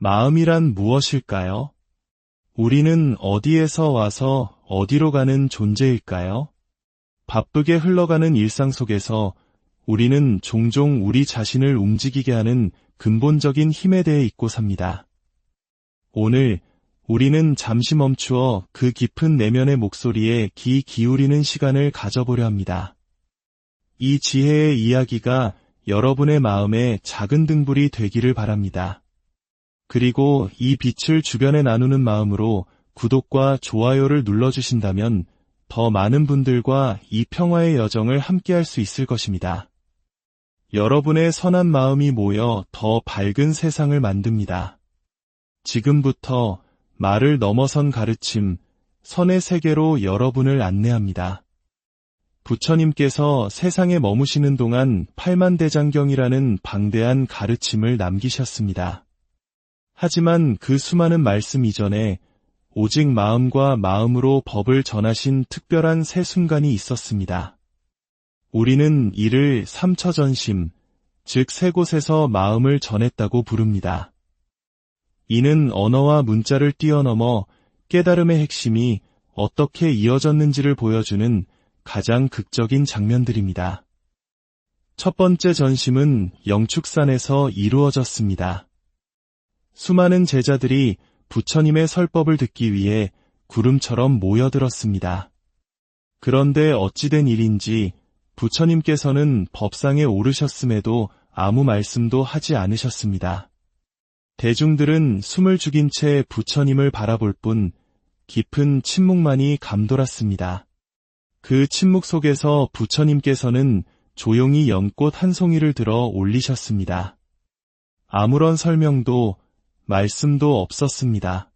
마음이란 무엇일까요? 우리는 어디에서 와서 어디로 가는 존재일까요? 바쁘게 흘러가는 일상 속에서 우리는 종종 우리 자신을 움직이게 하는 근본적인 힘에 대해 잊고 삽니다. 오늘 우리는 잠시 멈추어 그 깊은 내면의 목소리에 귀 기울이는 시간을 가져보려 합니다. 이 지혜의 이야기가 여러분의 마음에 작은 등불이 되기를 바랍니다. 그리고 이 빛을 주변에 나누는 마음으로 구독과 좋아요를 눌러주신다면 더 많은 분들과 이 평화의 여정을 함께할 수 있을 것입니다. 여러분의 선한 마음이 모여 더 밝은 세상을 만듭니다. 지금부터 말을 넘어선 가르침, 선의 세계로 여러분을 안내합니다. 부처님께서 세상에 머무시는 동안 팔만대장경이라는 방대한 가르침을 남기셨습니다. 하지만 그 수많은 말씀 이전에 오직 마음과 마음으로 법을 전하신 특별한 세 순간이 있었습니다. 우리는 이를 삼처전심, 즉 세 곳에서 마음을 전했다고 부릅니다. 이는 언어와 문자를 뛰어넘어 깨달음의 핵심이 어떻게 이어졌는지를 보여주는 가장 극적인 장면들입니다. 첫 번째 전심은 영축산에서 이루어졌습니다. 수많은 제자들이 부처님의 설법을 듣기 위해 구름처럼 모여들었습니다. 그런데 어찌된 일인지 부처님께서는 법상에 오르셨음에도 아무 말씀도 하지 않으셨습니다. 대중들은 숨을 죽인 채 부처님을 바라볼 뿐 깊은 침묵만이 감돌았습니다. 그 침묵 속에서 부처님께서는 조용히 연꽃 한 송이를 들어 올리셨습니다. 아무런 설명도 말씀도 없었습니다.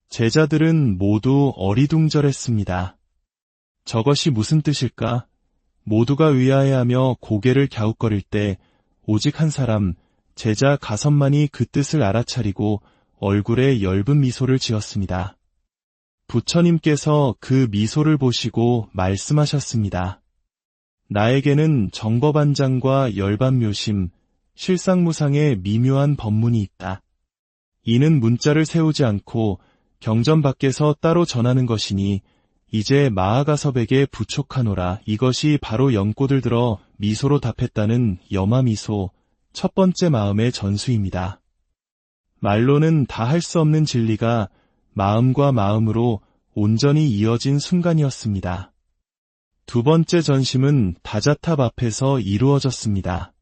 제자들은 모두 어리둥절했습니다. 저것이 무슨 뜻일까? 모두가 의아해하며 고개를 갸웃거릴 때 오직 한 사람, 제자 가섭만이 그 뜻을 알아차리고 얼굴에 엷은 미소를 지었습니다. 부처님께서 그 미소를 보시고 말씀하셨습니다. 나에게는 정법안장과 열반묘심, 실상무상의 미묘한 법문이 있다. 이는 문자를 세우지 않고 경전 밖에서 따로 전하는 것이니 이제 마하가섭에게 부촉하노라. 이것이 바로 연꽃을 들어 미소로 답했다는 여마미소, 첫 번째 마음의 전수입니다. 말로는 다 할 수 없는 진리가 마음과 마음으로 온전히 이어진 순간이었습니다. 두 번째 전심은 다자탑 앞에서 이루어졌습니다.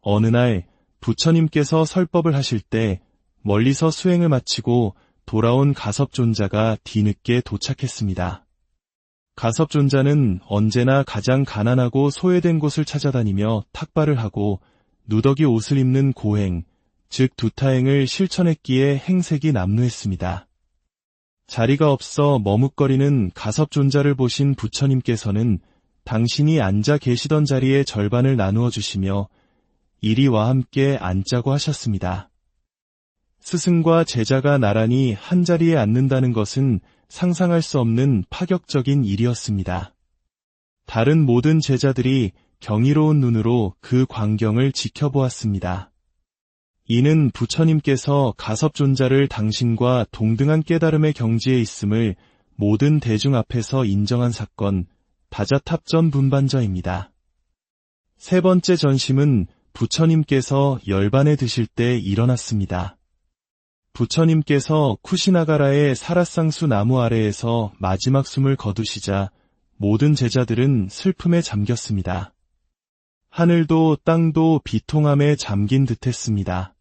어느 날 부처님께서 설법을 하실 때 멀리서 수행을 마치고 돌아온 가섭존자가 뒤늦게 도착했습니다. 가섭존자는 언제나 가장 가난하고 소외된 곳을 찾아다니며 탁발을 하고 누더기 옷을 입는 고행, 즉 두타행을 실천했기에 행색이 남루했습니다. 자리가 없어 머뭇거리는 가섭존자를 보신 부처님께서는 당신이 앉아 계시던 자리의 절반을 나누어 주시며 이리와 함께 앉자고 하셨습니다. 스승과 제자가 나란히 한자리에 앉는다는 것은 상상할 수 없는 파격적인 일이었습니다. 다른 모든 제자들이 경이로운 눈으로 그 광경을 지켜보았습니다. 이는 부처님께서 가섭존자를 당신과 동등한 깨달음의 경지에 있음을 모든 대중 앞에서 인정한 사건, 다자탑전 분반저입니다. 세 번째 전심은 부처님께서 열반에 드실 때 일어났습니다. 부처님께서 쿠시나가라의 사라쌍수 나무 아래에서 마지막 숨을 거두시자 모든 제자들은 슬픔에 잠겼습니다. 하늘도 땅도 비통함에 잠긴 듯했습니다.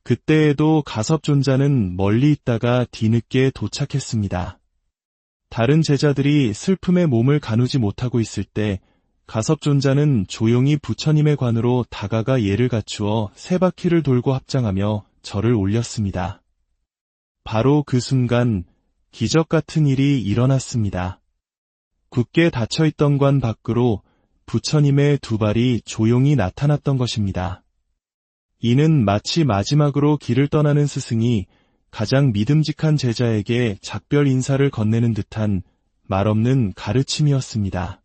그때에도 가섭존자는 멀리 있다가 뒤늦게 도착했습니다. 다른 제자들이 슬픔에 몸을 가누지 못하고 있을 때 가섭존자는 조용히 부처님의 관으로 다가가 예를 갖추어 세 바퀴를 돌고 합장하며 절을 올렸습니다. 바로 그 순간 기적 같은 일이 일어났습니다. 굳게 닫혀있던 관 밖으로 부처님의 두 발이 조용히 나타났던 것입니다. 이는 마치 마지막으로 길을 떠나는 스승이 가장 믿음직한 제자에게 작별 인사를 건네는 듯한 말없는 가르침이었습니다.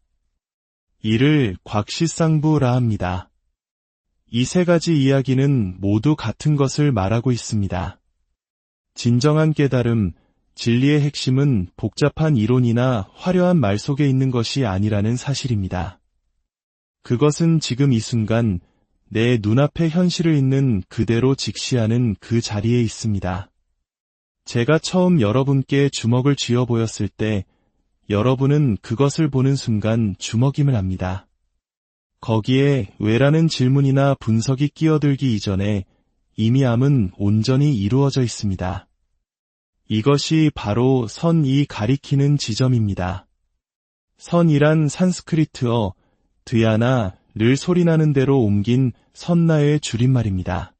이를 곽시쌍부라 합니다. 이 세 가지 이야기는 모두 같은 것을 말하고 있습니다. 진정한 깨달음, 진리의 핵심은 복잡한 이론이나 화려한 말 속에 있는 것이 아니라는 사실입니다. 그것은 지금 이 순간 내 눈앞에 현실을 있는 그대로 직시하는 그 자리에 있습니다. 제가 처음 여러분께 주먹을 쥐어 보였을 때 여러분은 그것을 보는 순간 주먹임을 압니다. 거기에 왜라는 질문이나 분석이 끼어들기 이전에 이미 암은 온전히 이루어져 있습니다. 이것이 바로 선이 가리키는 지점입니다. 선이란 산스크리트어 드야나를 소리나는 대로 옮긴 선나의 줄임말입니다.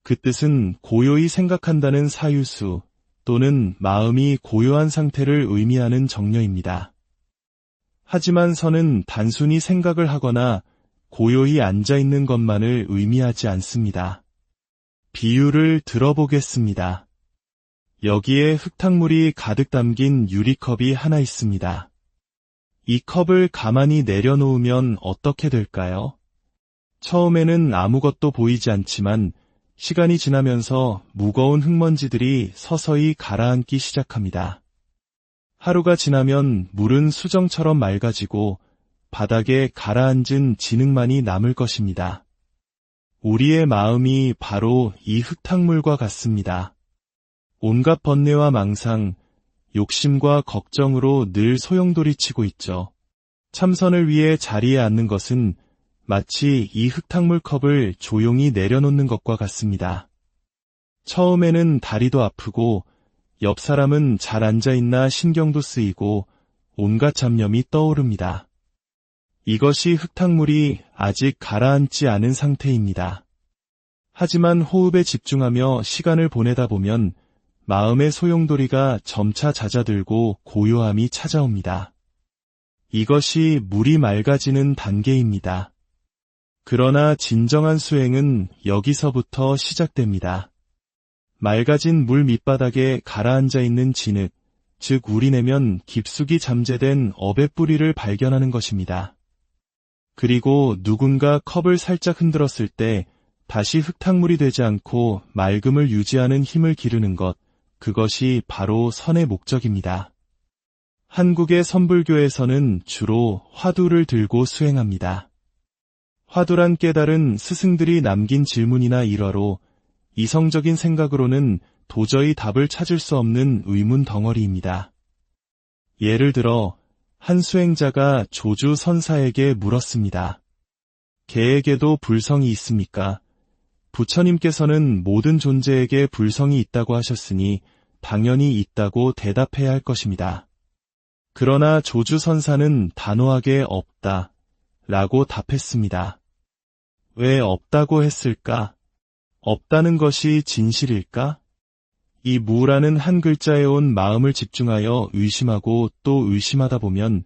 그 뜻은 고요히 생각한다는 사유수 또는 마음이 고요한 상태를 의미하는 정려입니다. 하지만 선은 단순히 생각을 하거나 고요히 앉아있는 것만을 의미하지 않습니다. 비유를 들어보겠습니다. 여기에 흙탕물이 가득 담긴 유리컵이 하나 있습니다. 이 컵을 가만히 내려놓으면 어떻게 될까요? 처음에는 아무것도 보이지 않지만 시간이 지나면서 무거운 흙먼지들이 서서히 가라앉기 시작합니다. 하루가 지나면 물은 수정처럼 맑아지고 바닥에 가라앉은 진흙만이 남을 것입니다. 우리의 마음이 바로 이 흙탕물과 같습니다. 온갖 번뇌와 망상, 욕심과 걱정으로 늘 소용돌이치고 있죠. 참선을 위해 자리에 앉는 것은 마치 이 흙탕물 컵을 조용히 내려놓는 것과 같습니다. 처음에는 다리도 아프고 옆 사람은 잘 앉아있나 신경도 쓰이고 온갖 잡념이 떠오릅니다. 이것이 흙탕물이 아직 가라앉지 않은 상태입니다. 하지만 호흡에 집중하며 시간을 보내다 보면 마음의 소용돌이가 점차 잦아들고 고요함이 찾아옵니다. 이것이 물이 맑아지는 단계입니다. 그러나 진정한 수행은 여기서부터 시작됩니다. 맑아진 물 밑바닥에 가라앉아 있는 진흙, 즉 우리내면 깊숙이 잠재된 업의 뿌리를 발견하는 것입니다. 그리고 누군가 컵을 살짝 흔들었을 때 다시 흙탕물이 되지 않고 맑음을 유지하는 힘을 기르는 것, 그것이 바로 선의 목적입니다. 한국의 선불교에서는 주로 화두를 들고 수행합니다. 화두란 깨달은 스승들이 남긴 질문이나 일화로 이성적인 생각으로는 도저히 답을 찾을 수 없는 의문 덩어리입니다. 예를 들어 한 수행자가 조주 선사에게 물었습니다. 개에게도 불성이 있습니까? 부처님께서는 모든 존재에게 불성이 있다고 하셨으니 당연히 있다고 대답해야 할 것입니다. 그러나 조주 선사는 단호하게 없다 라고 답했습니다. 왜 없다고 했을까? 없다는 것이 진실일까? 이 무라는 한 글자에 온 마음을 집중하여 의심하고 또 의심하다 보면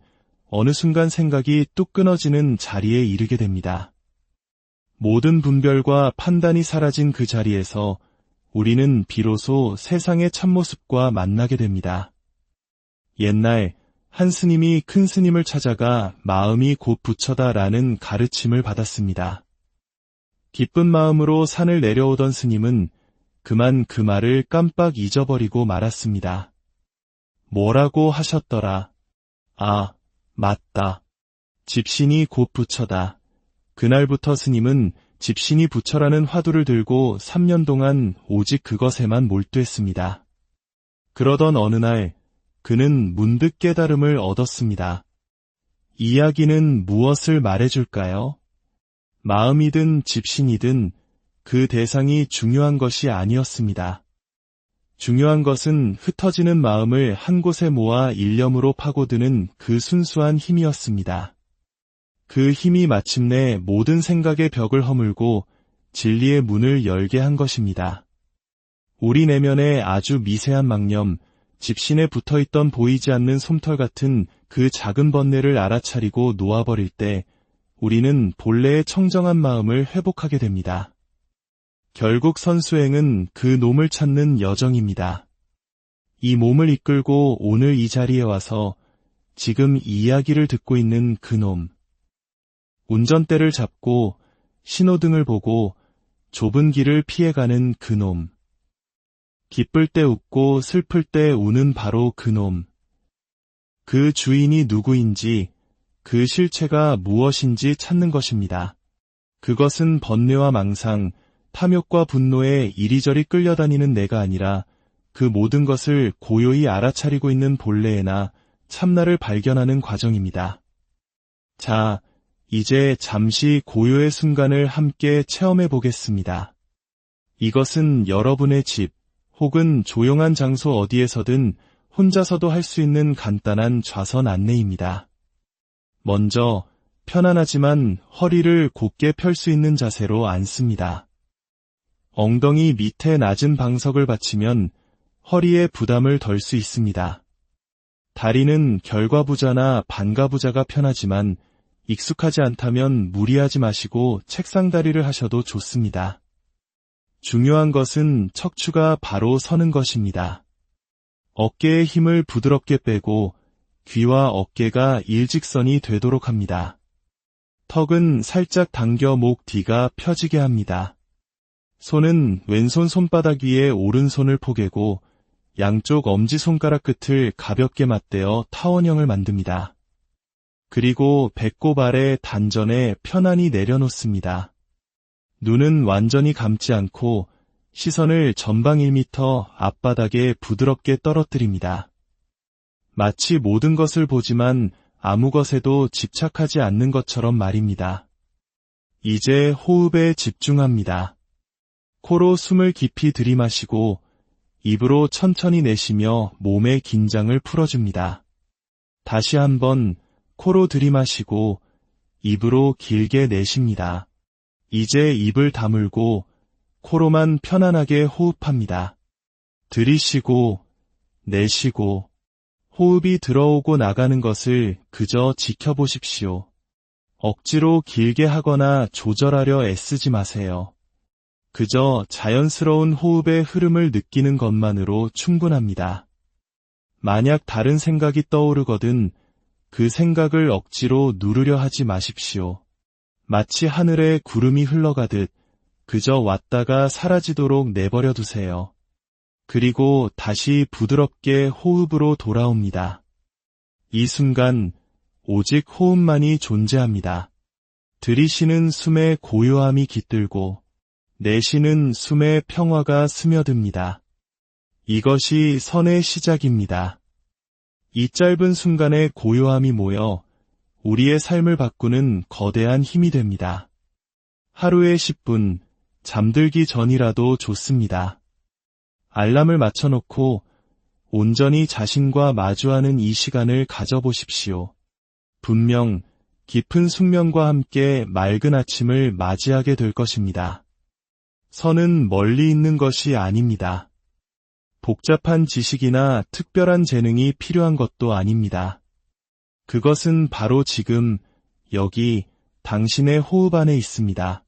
어느 순간 생각이 뚝 끊어지는 자리에 이르게 됩니다. 모든 분별과 판단이 사라진 그 자리에서 우리는 비로소 세상의 참모습과 만나게 됩니다. 옛날 한 스님이 큰 스님을 찾아가 마음이 곧 부처다라는 가르침을 받았습니다. 기쁜 마음으로 산을 내려오던 스님은 그만 그 말을 깜빡 잊어버리고 말았습니다. 뭐라고 하셨더라? 아, 맞다. 집신이 곧 부처다. 그날부터 스님은 집신이 부처라는 화두를 들고 3년 동안 오직 그것에만 몰두했습니다. 그러던 어느 날 그는 문득 깨달음을 얻었습니다. 이야기는 무엇을 말해줄까요? 마음이든 집신이든 그 대상이 중요한 것이 아니었습니다. 중요한 것은 흩어지는 마음을 한 곳에 모아 일념으로 파고드는 그 순수한 힘이었습니다. 그 힘이 마침내 모든 생각의 벽을 허물고 진리의 문을 열게 한 것입니다. 우리 내면의 아주 미세한 망념, 집신에 붙어있던 보이지 않는 솜털 같은 그 작은 번뇌를 알아차리고 놓아버릴 때 우리는 본래의 청정한 마음을 회복하게 됩니다. 결국 선수행은 그 놈을 찾는 여정입니다. 이 몸을 이끌고 오늘 이 자리에 와서 지금 이 이야기를 듣고 있는 그 놈. 운전대를 잡고 신호등을 보고 좁은 길을 피해가는 그놈. 기쁠 때 웃고 슬플 때 우는 바로 그놈. 그 주인이 누구인지, 그 실체가 무엇인지 찾는 것입니다. 그것은 번뇌와 망상, 탐욕과 분노에 이리저리 끌려다니는 내가 아니라 그 모든 것을 고요히 알아차리고 있는 본래나 참나를 발견하는 과정입니다. 자, 이제 잠시 고요의 순간을 함께 체험해 보겠습니다. 이것은 여러분의 집 혹은 조용한 장소 어디에서든 혼자서도 할 수 있는 간단한 좌선 안내입니다. 먼저 편안하지만 허리를 곧게 펼 수 있는 자세로 앉습니다. 엉덩이 밑에 낮은 방석을 받치면 허리에 부담을 덜 수 있습니다. 다리는 결과부자나 반가부자가 편하지만 익숙하지 않다면 무리하지 마시고 책상 다리를 하셔도 좋습니다. 중요한 것은 척추가 바로 서는 것입니다. 어깨의 힘을 부드럽게 빼고 귀와 어깨가 일직선이 되도록 합니다. 턱은 살짝 당겨 목 뒤가 펴지게 합니다. 손은 왼손 손바닥 위에 오른손을 포개고 양쪽 엄지손가락 끝을 가볍게 맞대어 타원형을 만듭니다. 그리고 배꼽 아래 단전에 편안히 내려놓습니다. 눈은 완전히 감지 않고 시선을 전방 1m 앞바닥에 부드럽게 떨어뜨립니다. 마치 모든 것을 보지만 아무 것에도 집착하지 않는 것처럼 말입니다. 이제 호흡에 집중합니다. 코로 숨을 깊이 들이마시고 입으로 천천히 내쉬며 몸의 긴장을 풀어줍니다. 다시 한번 코로 들이마시고 입으로 길게 내쉽니다. 이제 입을 다물고 코로만 편안하게 호흡합니다. 들이쉬고 내쉬고 호흡이 들어오고 나가는 것을 그저 지켜보십시오. 억지로 길게 하거나 조절하려 애쓰지 마세요. 그저 자연스러운 호흡의 흐름을 느끼는 것만으로 충분합니다. 만약 다른 생각이 떠오르거든 그 생각을 억지로 누르려 하지 마십시오. 마치 하늘에 구름이 흘러가듯 그저 왔다가 사라지도록 내버려 두세요. 그리고 다시 부드럽게 호흡으로 돌아옵니다. 이 순간 오직 호흡만이 존재합니다. 들이쉬는 숨의 고요함이 깃들고 내쉬는 숨의 평화가 스며듭니다. 이것이 선의 시작입니다. 이 짧은 순간의 고요함이 모여 우리의 삶을 바꾸는 거대한 힘이 됩니다. 하루에 10분, 잠들기 전이라도 좋습니다. 알람을 맞춰놓고 온전히 자신과 마주하는 이 시간을 가져보십시오. 분명 깊은 숙면과 함께 맑은 아침을 맞이하게 될 것입니다. 선은 멀리 있는 것이 아닙니다. 복잡한 지식이나 특별한 재능이 필요한 것도 아닙니다. 그것은 바로 지금, 여기, 당신의 호흡 안에 있습니다.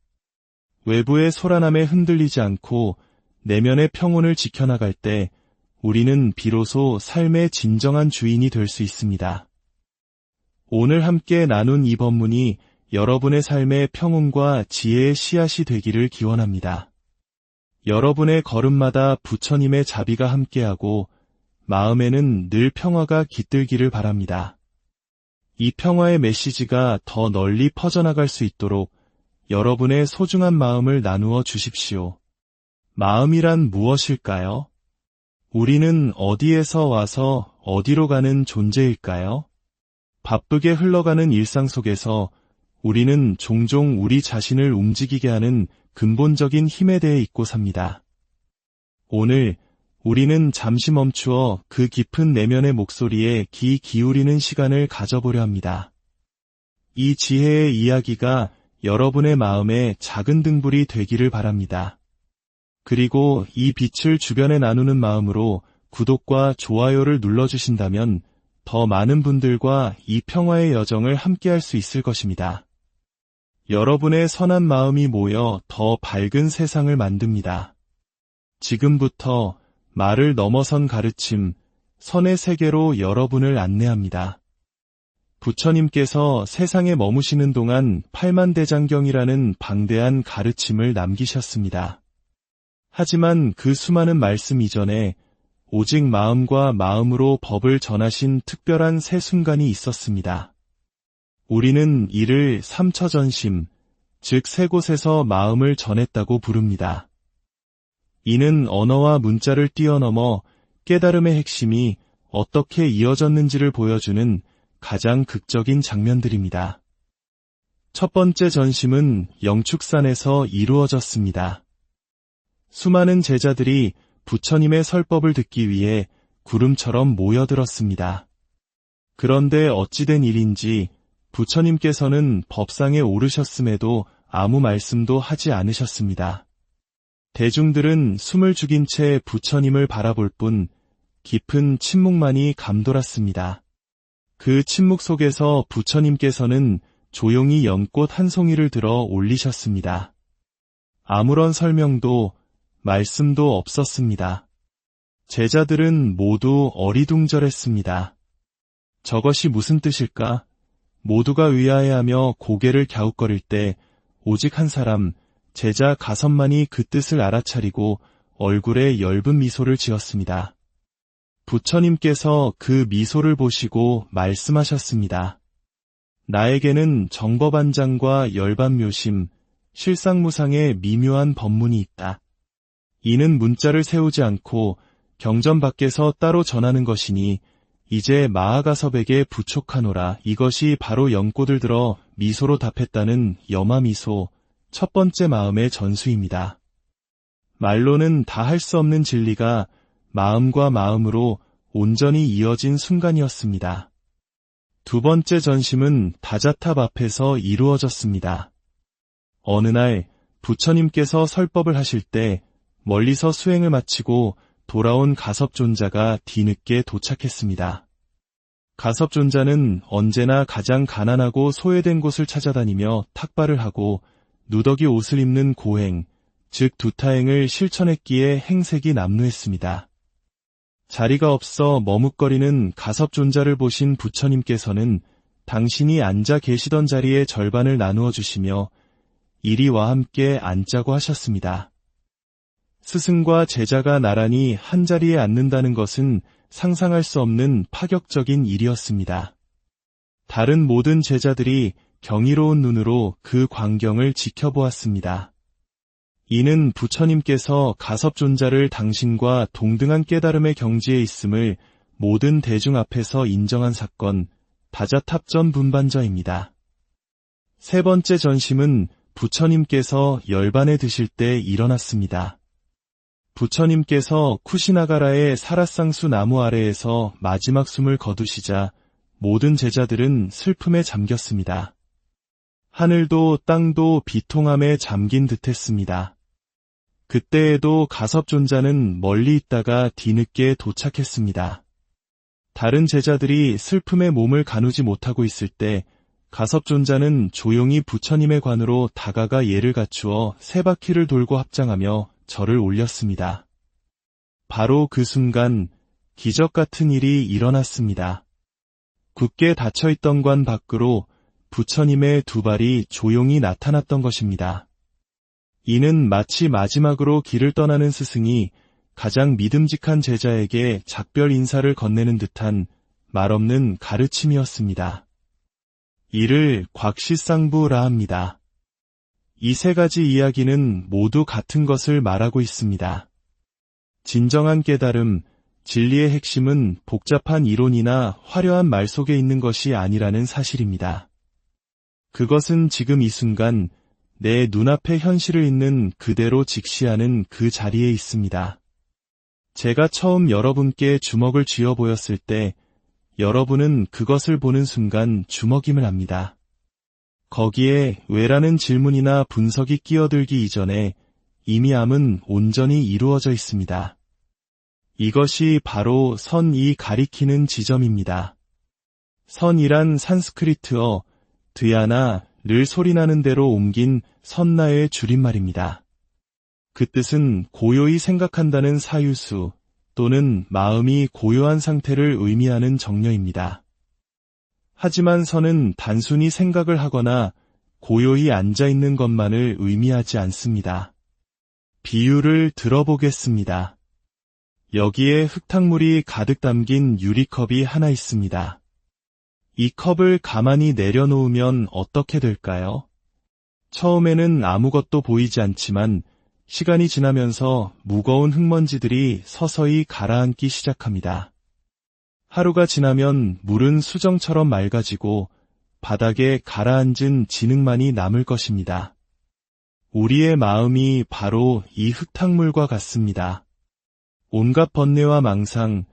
외부의 소란함에 흔들리지 않고 내면의 평온을 지켜나갈 때 우리는 비로소 삶의 진정한 주인이 될 수 있습니다. 오늘 함께 나눈 이 법문이 여러분의 삶의 평온과 지혜의 씨앗이 되기를 기원합니다. 여러분의 걸음마다 부처님의 자비가 함께하고 마음에는 늘 평화가 깃들기를 바랍니다. 이 평화의 메시지가 더 널리 퍼져나갈 수 있도록 여러분의 소중한 마음을 나누어 주십시오. 마음이란 무엇일까요? 우리는 어디에서 와서 어디로 가는 존재일까요? 바쁘게 흘러가는 일상 속에서 우리는 종종 우리 자신을 움직이게 하는 근본적인 힘에 대해 잊고 삽니다. 오늘 우리는 잠시 멈추어 그 깊은 내면의 목소리에 귀 기울이는 시간을 가져보려 합니다. 이 지혜의 이야기가 여러분의 마음에 작은 등불이 되기를 바랍니다. 그리고 이 빛을 주변에 나누는 마음으로 구독과 좋아요를 눌러주신다면 더 많은 분들과 이 평화의 여정을 함께할 수 있을 것입니다. 여러분의 선한 마음이 모여 더 밝은 세상을 만듭니다. 지금부터 말을 넘어선 가르침, 선의 세계로 여러분을 안내합니다. 부처님께서 세상에 머무시는 동안 팔만대장경이라는 방대한 가르침을 남기셨습니다. 하지만 그 수많은 말씀 이전에 오직 마음과 마음으로 법을 전하신 특별한 세 순간이 있었습니다. 우리는 이를 삼처전심, 즉 세 곳에서 마음을 전했다고 부릅니다. 이는 언어와 문자를 뛰어넘어 깨달음의 핵심이 어떻게 이어졌는지를 보여주는 가장 극적인 장면들입니다. 첫 번째 전심은 영축산에서 이루어졌습니다. 수많은 제자들이 부처님의 설법을 듣기 위해 구름처럼 모여들었습니다. 그런데 어찌된 일인지 부처님께서는 법상에 오르셨음에도 아무 말씀도 하지 않으셨습니다. 대중들은 숨을 죽인 채 부처님을 바라볼 뿐 깊은 침묵만이 감돌았습니다. 그 침묵 속에서 부처님께서는 조용히 연꽃 한 송이를 들어 올리셨습니다. 아무런 설명도 말씀도 없었습니다. 제자들은 모두 어리둥절했습니다. 저것이 무슨 뜻일까? 모두가 의아해하며 고개를 갸웃거릴 때 오직 한 사람, 제자 가섭만이 그 뜻을 알아차리고 얼굴에 엷은 미소를 지었습니다. 부처님께서 그 미소를 보시고 말씀하셨습니다. 나에게는 정법안장과 열반묘심, 실상무상의 미묘한 법문이 있다. 이는 문자를 세우지 않고 경전 밖에서 따로 전하는 것이니 이제 마하가섭에게 부촉하노라. 이것이 바로 연꽃을 들어 미소로 답했다는 여마미소, 첫 번째 마음의 전수입니다. 말로는 다 할 수 없는 진리가 마음과 마음으로 온전히 이어진 순간이었습니다. 두 번째 전심은 다자탑 앞에서 이루어졌습니다. 어느 날 부처님께서 설법을 하실 때 멀리서 수행을 마치고 돌아온 가섭존자가 뒤늦게 도착했습니다. 가섭존자는 언제나 가장 가난하고 소외된 곳을 찾아다니며 탁발을 하고 누더기 옷을 입는 고행, 즉 두타행을 실천했기에 행색이 남루했습니다. 자리가 없어 머뭇거리는 가섭존자를 보신 부처님께서는 당신이 앉아 계시던 자리의 절반을 나누어 주시며 이리와 함께 앉자고 하셨습니다. 스승과 제자가 나란히 한자리에 앉는다는 것은 상상할 수 없는 파격적인 일이었습니다. 다른 모든 제자들이 경이로운 눈으로 그 광경을 지켜보았습니다. 이는 부처님께서 가섭존자를 당신과 동등한 깨달음의 경지에 있음을 모든 대중 앞에서 인정한 사건, 다자탑전 분반저입니다. 세 번째 전심은 부처님께서 열반에 드실 때 일어났습니다. 부처님께서 쿠시나가라의 사라쌍수 나무 아래에서 마지막 숨을 거두시자 모든 제자들은 슬픔에 잠겼습니다. 하늘도 땅도 비통함에 잠긴 듯했습니다. 그때에도 가섭존자는 멀리 있다가 뒤늦게 도착했습니다. 다른 제자들이 슬픔에 몸을 가누지 못하고 있을 때 가섭존자는 조용히 부처님의 관으로 다가가 예를 갖추어 세 바퀴를 돌고 합장하며 절을 올렸습니다. 바로 그 순간 기적 같은 일이 일어났습니다. 굳게 닫혀있던 관 밖으로 부처님의 두 발이 조용히 나타났던 것입니다. 이는 마치 마지막으로 길을 떠나는 스승이 가장 믿음직한 제자에게 작별 인사를 건네는 듯한 말없는 가르침이었습니다. 이를 곽시쌍부라 합니다. 이 세 가지 이야기는 모두 같은 것을 말하고 있습니다. 진정한 깨달음, 진리의 핵심은 복잡한 이론이나 화려한 말 속에 있는 것이 아니라는 사실입니다. 그것은 지금 이 순간 내 눈앞에 현실을 있는 그대로 직시하는 그 자리에 있습니다. 제가 처음 여러분께 주먹을 쥐어 보였을 때 여러분은 그것을 보는 순간 주먹임을 압니다. 거기에 왜라는 질문이나 분석이 끼어들기 이전에 이미 암은 온전히 이루어져 있습니다. 이것이 바로 선이 가리키는 지점입니다. 선이란 산스크리트어 드야나를 소리나는 대로 옮긴 선나의 줄임말입니다. 그 뜻은 고요히 생각한다는 사유수 또는 마음이 고요한 상태를 의미하는 정려입니다. 하지만 선은 단순히 생각을 하거나 고요히 앉아 있는 것만을 의미하지 않습니다. 비유를 들어보겠습니다. 여기에 흙탕물이 가득 담긴 유리컵이 하나 있습니다. 이 컵을 가만히 내려놓으면 어떻게 될까요? 처음에는 아무것도 보이지 않지만 시간이 지나면서 무거운 흙먼지들이 서서히 가라앉기 시작합니다. 하루가 지나면 물은 수정처럼 맑아지고 바닥에 가라앉은 진흙만이 남을 것입니다. 우리의 마음이 바로 이 흙탕물과 같습니다. 온갖 번뇌와 망상,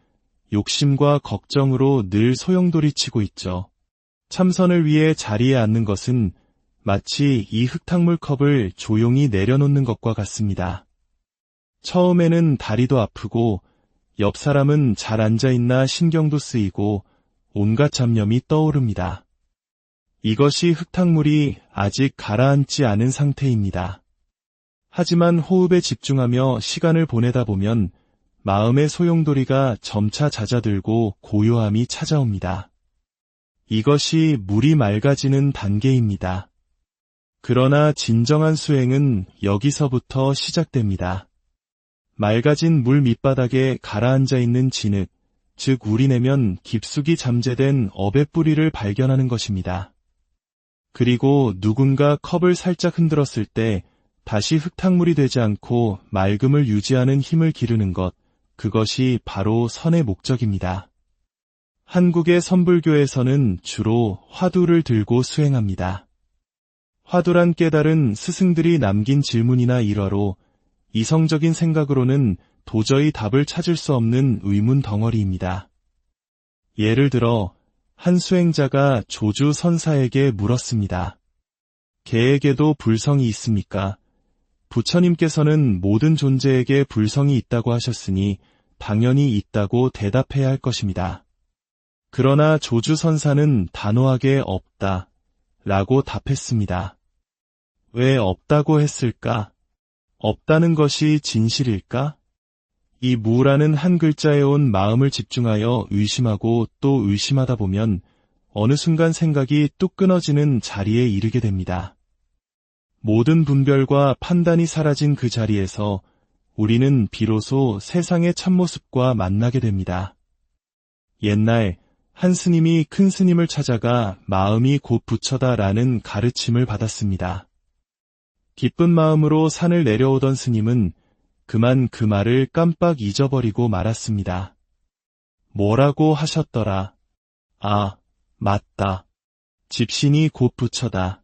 욕심과 걱정으로 늘 소용돌이치고 있죠. 참선을 위해 자리에 앉는 것은 마치 이 흙탕물 컵을 조용히 내려놓는 것과 같습니다. 처음에는 다리도 아프고 옆 사람은 잘 앉아있나 신경도 쓰이고 온갖 잡념이 떠오릅니다. 이것이 흙탕물이 아직 가라앉지 않은 상태입니다. 하지만 호흡에 집중하며 시간을 보내다 보면 마음의 소용돌이가 점차 잦아들고 고요함이 찾아옵니다. 이것이 물이 맑아지는 단계입니다. 그러나 진정한 수행은 여기서부터 시작됩니다. 맑아진 물 밑바닥에 가라앉아 있는 진흙, 즉 우리내면 깊숙이 잠재된 업의 뿌리를 발견하는 것입니다. 그리고 누군가 컵을 살짝 흔들었을 때 다시 흙탕물이 되지 않고 맑음을 유지하는 힘을 기르는 것, 그것이 바로 선의 목적입니다. 한국의 선불교에서는 주로 화두를 들고 수행합니다. 화두란 깨달은 스승들이 남긴 질문이나 일화로 이성적인 생각으로는 도저히 답을 찾을 수 없는 의문 덩어리입니다. 예를 들어 한 수행자가 조주 선사에게 물었습니다. 개에게도 불성이 있습니까? 부처님께서는 모든 존재에게 불성이 있다고 하셨으니 당연히 있다고 대답해야 할 것입니다. 그러나 조주 선사는 단호하게 없다 라고 답했습니다. 왜 없다고 했을까? 없다는 것이 진실일까? 이 무라는 한 글자에 온 마음을 집중하여 의심하고 또 의심하다 보면 어느 순간 생각이 뚝 끊어지는 자리에 이르게 됩니다. 모든 분별과 판단이 사라진 그 자리에서 우리는 비로소 세상의 참모습과 만나게 됩니다. 옛날 한 스님이 큰 스님을 찾아가 마음이 곧 부처다라는 가르침을 받았습니다. 기쁜 마음으로 산을 내려오던 스님은 그만 그 말을 깜빡 잊어버리고 말았습니다. 뭐라고 하셨더라? 아, 맞다. 집신이 곧 부처다.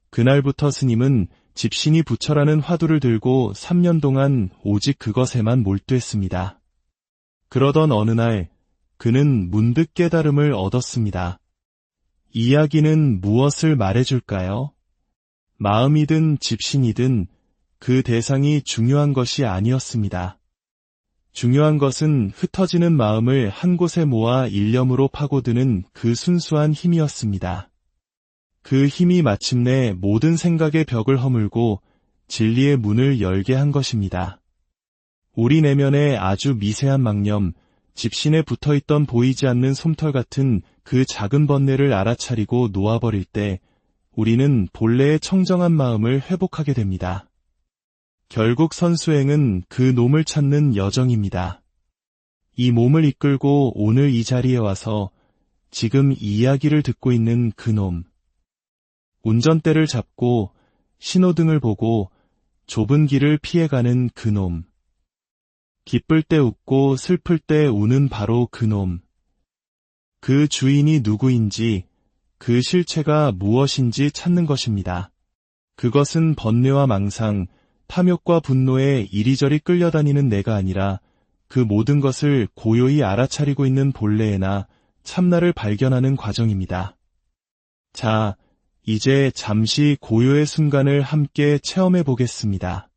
그날부터 스님은 집신이 부처라는 화두를 들고 3년 동안 오직 그것에만 몰두했습니다. 그러던 어느 날 그는 문득 깨달음을 얻었습니다. 이야기는 무엇을 말해줄까요? 마음이든 집신이든 그 대상이 중요한 것이 아니었습니다. 중요한 것은 흩어지는 마음을 한 곳에 모아 일념으로 파고드는 그 순수한 힘이었습니다. 그 힘이 마침내 모든 생각의 벽을 허물고 진리의 문을 열게 한 것입니다. 우리 내면의 아주 미세한 망념, 집신에 붙어있던 보이지 않는 솜털 같은 그 작은 번뇌를 알아차리고 놓아버릴 때 우리는 본래의 청정한 마음을 회복하게 됩니다. 결국 선수행은 그 놈을 찾는 여정입니다. 이 몸을 이끌고 오늘 이 자리에 와서 지금 이 이야기를 듣고 있는 그 놈. 운전대를 잡고 신호등을 보고 좁은 길을 피해가는 그 놈. 기쁠 때 웃고 슬플 때 우는 바로 그 놈. 그 주인이 누구인지, 그 실체가 무엇인지 찾는 것입니다. 그것은 번뇌와 망상, 탐욕과 분노에 이리저리 끌려다니는 내가 아니라 그 모든 것을 고요히 알아차리고 있는 본래나 참나를 발견하는 과정입니다. 자, 이제 잠시 고요의 순간을 함께 체험해 보겠습니다.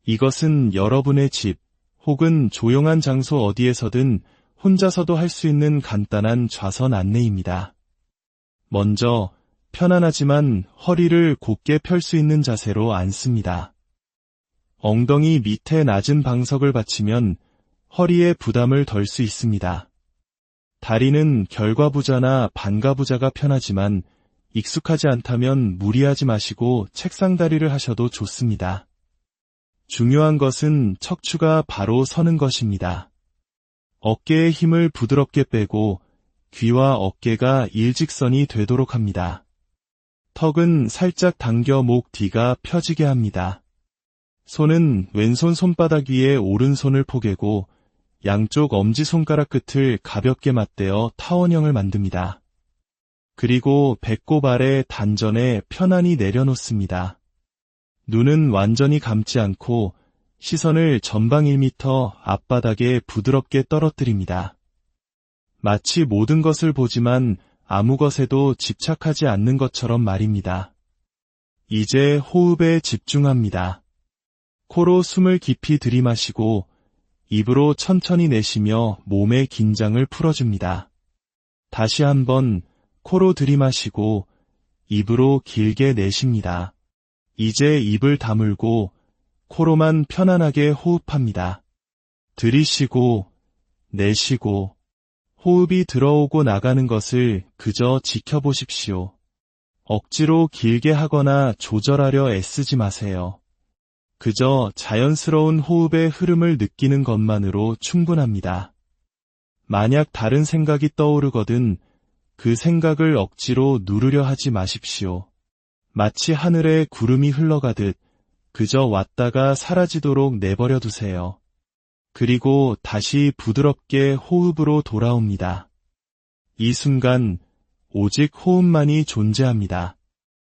이것은 여러분의 집 혹은 조용한 장소 어디에서든 혼자서도 할 수 있는 간단한 좌선 안내입니다. 먼저 편안하지만 허리를 곧게 펼 수 있는 자세로 앉습니다. 엉덩이 밑에 낮은 방석을 받치면 허리에 부담을 덜 수 있습니다. 다리는 결과부자나 반가부자가 편하지만 익숙하지 않다면 무리하지 마시고 책상 다리를 하셔도 좋습니다. 중요한 것은 척추가 바로 서는 것입니다. 어깨의 힘을 부드럽게 빼고 귀와 어깨가 일직선이 되도록 합니다. 턱은 살짝 당겨 목 뒤가 펴지게 합니다. 손은 왼손 손바닥 위에 오른손을 포개고 양쪽 엄지손가락 끝을 가볍게 맞대어 타원형을 만듭니다. 그리고 배꼽 아래 단전에 편안히 내려놓습니다. 눈은 완전히 감지 않고 시선을 전방 1m 앞바닥에 부드럽게 떨어뜨립니다. 마치 모든 것을 보지만 아무 것에도 집착하지 않는 것처럼 말입니다. 이제 호흡에 집중합니다. 코로 숨을 깊이 들이마시고 입으로 천천히 내쉬며 몸의 긴장을 풀어줍니다. 다시 한번 코로 들이마시고 입으로 길게 내쉽니다. 이제 입을 다물고 코로만 편안하게 호흡합니다. 들이쉬고 내쉬고 호흡이 들어오고 나가는 것을 그저 지켜보십시오. 억지로 길게 하거나 조절하려 애쓰지 마세요. 그저 자연스러운 호흡의 흐름을 느끼는 것만으로 충분합니다. 만약 다른 생각이 떠오르거든 그 생각을 억지로 누르려 하지 마십시오. 마치 하늘에 구름이 흘러가듯 그저 왔다가 사라지도록 내버려 두세요. 그리고 다시 부드럽게 호흡으로 돌아옵니다. 이 순간 오직 호흡만이 존재합니다.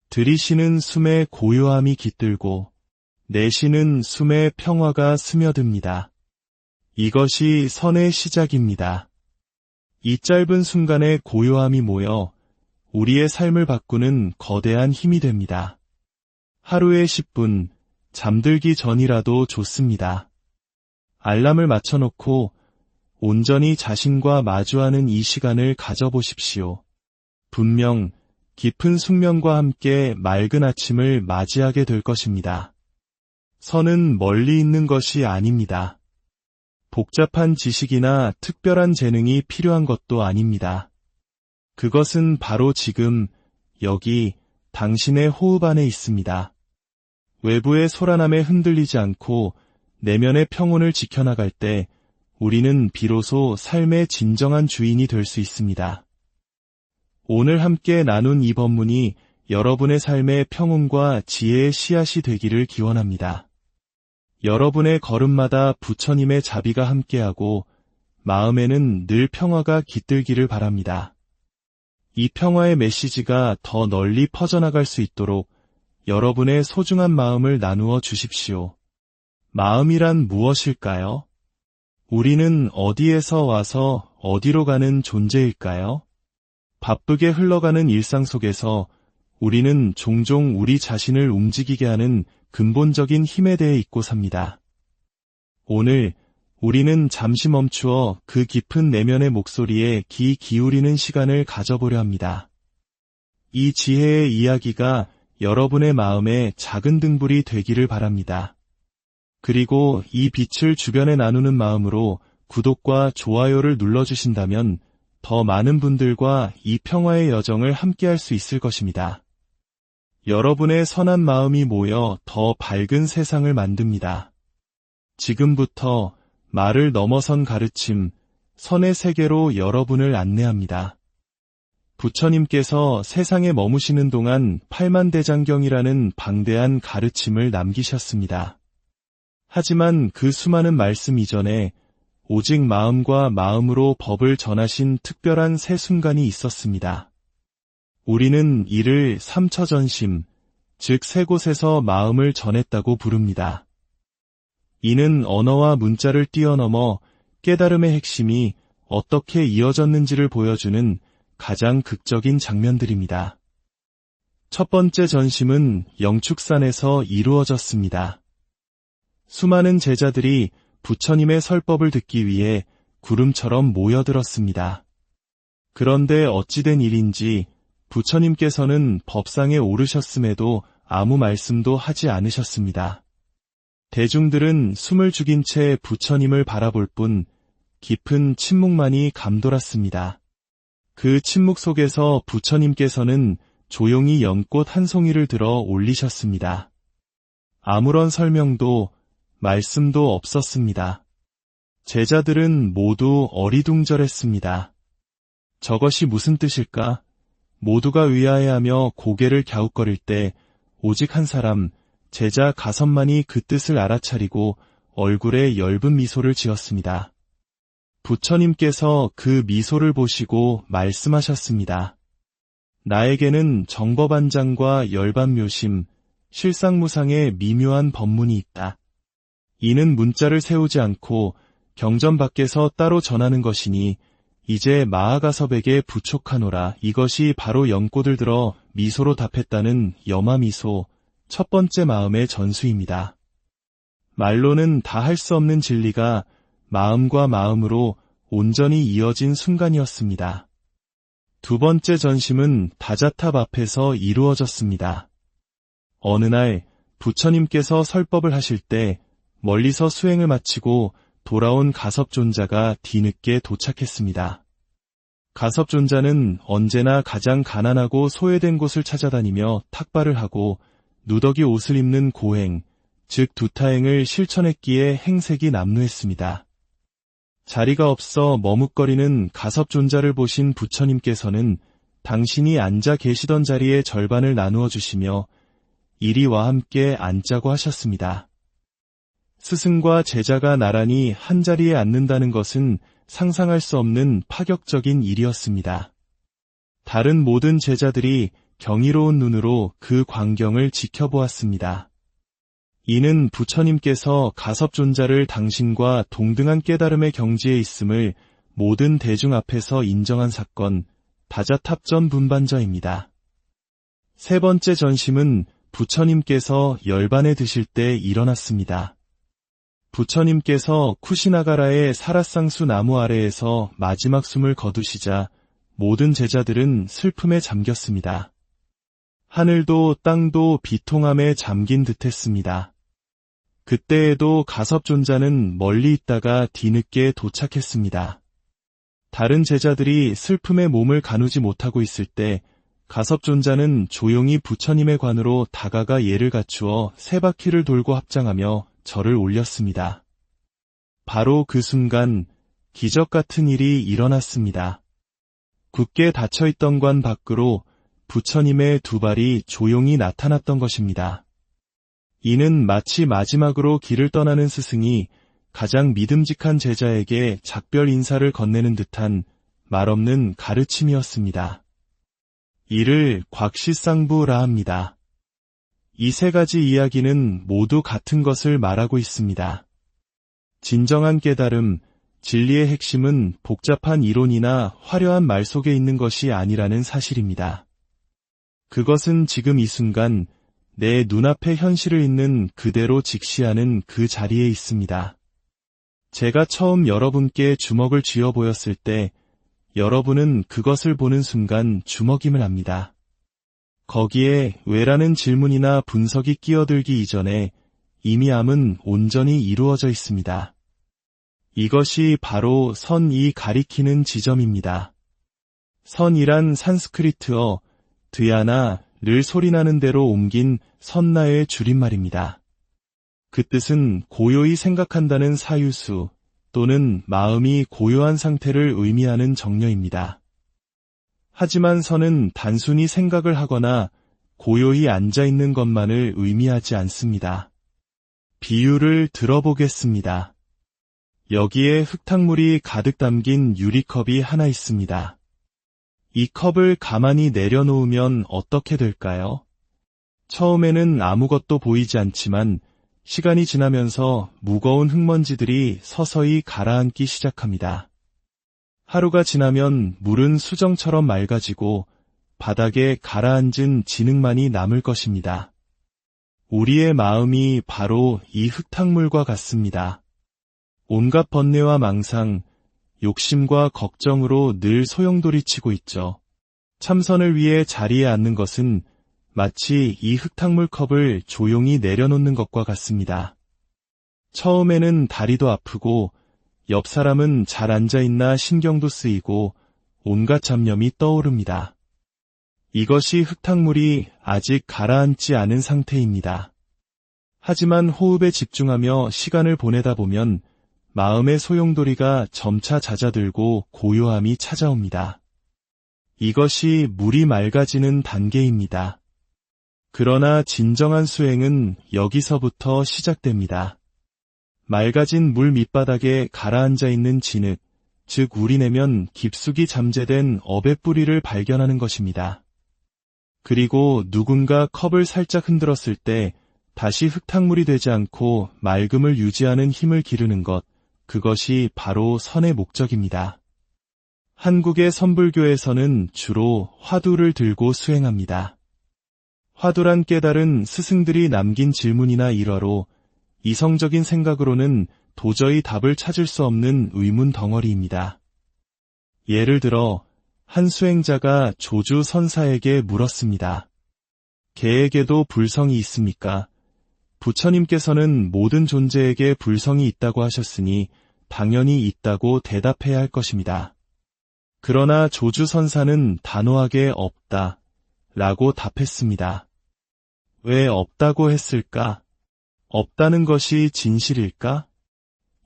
들이쉬는 숨에 고요함이 깃들고 내쉬는 숨에 평화가 스며듭니다. 이것이 선의 시작입니다. 이 짧은 순간의 고요함이 모여 우리의 삶을 바꾸는 거대한 힘이 됩니다. 하루에 10분, 잠들기 전이라도 좋습니다. 알람을 맞춰놓고 온전히 자신과 마주하는 이 시간을 가져보십시오. 분명 깊은 숙면과 함께 맑은 아침을 맞이하게 될 것입니다. 선은 멀리 있는 것이 아닙니다. 복잡한 지식이나 특별한 재능이 필요한 것도 아닙니다. 그것은 바로 지금, 여기, 당신의 호흡 안에 있습니다. 외부의 소란함에 흔들리지 않고 내면의 평온을 지켜나갈 때 우리는 비로소 삶의 진정한 주인이 될 수 있습니다. 오늘 함께 나눈 이 법문이 여러분의 삶의 평온과 지혜의 씨앗이 되기를 기원합니다. 여러분의 걸음마다 부처님의 자비가 함께하고 마음에는 늘 평화가 깃들기를 바랍니다. 이 평화의 메시지가 더 널리 퍼져나갈 수 있도록 여러분의 소중한 마음을 나누어 주십시오. 마음이란 무엇일까요? 우리는 어디에서 와서 어디로 가는 존재일까요? 바쁘게 흘러가는 일상 속에서 우리는 종종 우리 자신을 움직이게 하는 근본적인 힘에 대해 잊고 삽니다. 오늘 우리는 잠시 멈추어 그 깊은 내면의 목소리에 귀 기울이는 시간을 가져보려 합니다. 이 지혜의 이야기가 여러분의 마음에 작은 등불이 되기를 바랍니다. 그리고 이 빛을 주변에 나누는 마음으로 구독과 좋아요를 눌러주신다면 더 많은 분들과 이 평화의 여정을 함께할 수 있을 것입니다. 여러분의 선한 마음이 모여 더 밝은 세상을 만듭니다. 지금부터 말을 넘어선 가르침, 선의 세계로 여러분을 안내합니다. 부처님께서 세상에 머무시는 동안 팔만대장경이라는 방대한 가르침을 남기셨습니다. 하지만 그 수많은 말씀 이전에 오직 마음과 마음으로 법을 전하신 특별한 세 순간이 있었습니다. 우리는 이를 삼처전심, 즉 세 곳에서 마음을 전했다고 부릅니다. 이는 언어와 문자를 뛰어넘어 깨달음의 핵심이 어떻게 이어졌는지를 보여주는 가장 극적인 장면들입니다. 첫 번째 전심은 영축산에서 이루어졌습니다. 수많은 제자들이 부처님의 설법을 듣기 위해 구름처럼 모여들었습니다. 그런데 어찌된 일인지 부처님께서는 법상에 오르셨음에도 아무 말씀도 하지 않으셨습니다. 대중들은 숨을 죽인 채 부처님을 바라볼 뿐 깊은 침묵만이 감돌았습니다. 그 침묵 속에서 부처님께서는 조용히 연꽃 한 송이를 들어 올리셨습니다. 아무런 설명도 말씀도 없었습니다. 제자들은 모두 어리둥절했습니다. 저것이 무슨 뜻일까? 모두가 의아해하며 고개를 갸웃거릴 때 오직 한 사람, 제자 가섭만이 그 뜻을 알아차리고 얼굴에 엷은 미소를 지었습니다. 부처님께서 그 미소를 보시고 말씀하셨습니다. 나에게는 정법안장과 열반묘심, 실상무상의 미묘한 법문이 있다. 이는 문자를 세우지 않고 경전 밖에서 따로 전하는 것이니 이제 마하가섭에게 부촉하노라. 이것이 바로 연꽃을 들어 미소로 답했다는 여마미소, 첫 번째 마음의 전수입니다. 말로는 다 할 수 없는 진리가 마음과 마음으로 온전히 이어진 순간이었습니다. 두 번째 전심은 다자탑 앞에서 이루어졌습니다. 어느 날 부처님께서 설법을 하실 때 멀리서 수행을 마치고 돌아온 가섭존자가 뒤늦게 도착했습니다. 가섭존자는 언제나 가장 가난하고 소외된 곳을 찾아다니며 탁발을 하고 누더기 옷을 입는 고행, 즉 두타행을 실천했기에 행색이 남루했습니다. 자리가 없어 머뭇거리는 가섭존자를 보신 부처님께서는 당신이 앉아 계시던 자리의 절반을 나누어 주시며 이리와 함께 앉자고 하셨습니다. 스승과 제자가 나란히 한자리에 앉는다는 것은 상상할 수 없는 파격적인 일이었습니다. 다른 모든 제자들이 경이로운 눈으로 그 광경을 지켜보았습니다. 이는 부처님께서 가섭존자를 당신과 동등한 깨달음의 경지에 있음을 모든 대중 앞에서 인정한 사건, 다자탑전 분반저입니다. 세 번째 전심은 부처님께서 열반에 드실 때 일어났습니다. 부처님께서 쿠시나가라의 사라쌍수 나무 아래에서 마지막 숨을 거두시자 모든 제자들은 슬픔에 잠겼습니다. 하늘도 땅도 비통함에 잠긴 듯했습니다. 그때에도 가섭존자는 멀리 있다가 뒤늦게 도착했습니다. 다른 제자들이 슬픔에 몸을 가누지 못하고 있을 때 가섭존자는 조용히 부처님의 관으로 다가가 예를 갖추어 세 바퀴를 돌고 합장하며 절을 올렸습니다. 바로 그 순간 기적 같은 일이 일어났습니다. 굳게 닫혀있던 관 밖으로 부처님의 두 발이 조용히 나타났던 것입니다. 이는 마치 마지막으로 길을 떠나는 스승이 가장 믿음직한 제자에게 작별 인사를 건네는 듯한 말없는 가르침이었습니다. 이를 곽시쌍부라 합니다. 이 세 가지 이야기는 모두 같은 것을 말하고 있습니다. 진정한 깨달음, 진리의 핵심은 복잡한 이론이나 화려한 말 속에 있는 것이 아니라는 사실입니다. 그것은 지금 이 순간 내 눈앞에 현실을 있는 그대로 직시하는 그 자리에 있습니다. 제가 처음 여러분께 주먹을 쥐어 보였을 때 여러분은 그것을 보는 순간 주먹임을 압니다. 거기에 왜라는 질문이나 분석이 끼어들기 이전에 이미 암은 온전히 이루어져 있습니다. 이것이 바로 선이 가리키는 지점입니다. 선이란 산스크리트어 드야나를 소리나는 대로 옮긴 선나의 줄임말입니다. 그 뜻은 고요히 생각한다는 사유수 또는 마음이 고요한 상태를 의미하는 정려입니다. 하지만 선은 단순히 생각을 하거나 고요히 앉아있는 것만을 의미하지 않습니다. 비유를 들어보겠습니다. 여기에 흙탕물이 가득 담긴 유리컵이 하나 있습니다. 이 컵을 가만히 내려놓으면 어떻게 될까요? 처음에는 아무것도 보이지 않지만 시간이 지나면서 무거운 흙먼지들이 서서히 가라앉기 시작합니다. 하루가 지나면 물은 수정처럼 맑아지고 바닥에 가라앉은 진흙만이 남을 것입니다. 우리의 마음이 바로 이 흙탕물과 같습니다. 온갖 번뇌와 망상, 욕심과 걱정으로 늘 소용돌이치고 있죠. 참선을 위해 자리에 앉는 것은 마치 이 흙탕물 컵을 조용히 내려놓는 것과 같습니다. 처음에는 다리도 아프고 옆 사람은 잘 앉아있나 신경도 쓰이고 온갖 잡념이 떠오릅니다. 이것이 흙탕물이 아직 가라앉지 않은 상태입니다. 하지만 호흡에 집중하며 시간을 보내다 보면 마음의 소용돌이가 점차 잦아들고 고요함이 찾아옵니다. 이것이 물이 맑아지는 단계입니다. 그러나 진정한 수행은 여기서부터 시작됩니다. 맑아진 물 밑바닥에 가라앉아 있는 진흙, 즉 우리내면 깊숙이 잠재된 업의 뿌리를 발견하는 것입니다. 그리고 누군가 컵을 살짝 흔들었을 때 다시 흙탕물이 되지 않고 맑음을 유지하는 힘을 기르는 것, 그것이 바로 선의 목적입니다. 한국의 선불교에서는 주로 화두를 들고 수행합니다. 화두란 깨달은 스승들이 남긴 질문이나 일화로 이성적인 생각으로는 도저히 답을 찾을 수 없는 의문 덩어리입니다. 예를 들어 한 수행자가 조주 선사에게 물었습니다. 개에게도 불성이 있습니까? 부처님께서는 모든 존재에게 불성이 있다고 하셨으니 당연히 있다고 대답해야 할 것입니다. 그러나 조주 선사는 단호하게 없다 라고 답했습니다. 왜 없다고 했을까? 없다는 것이 진실일까?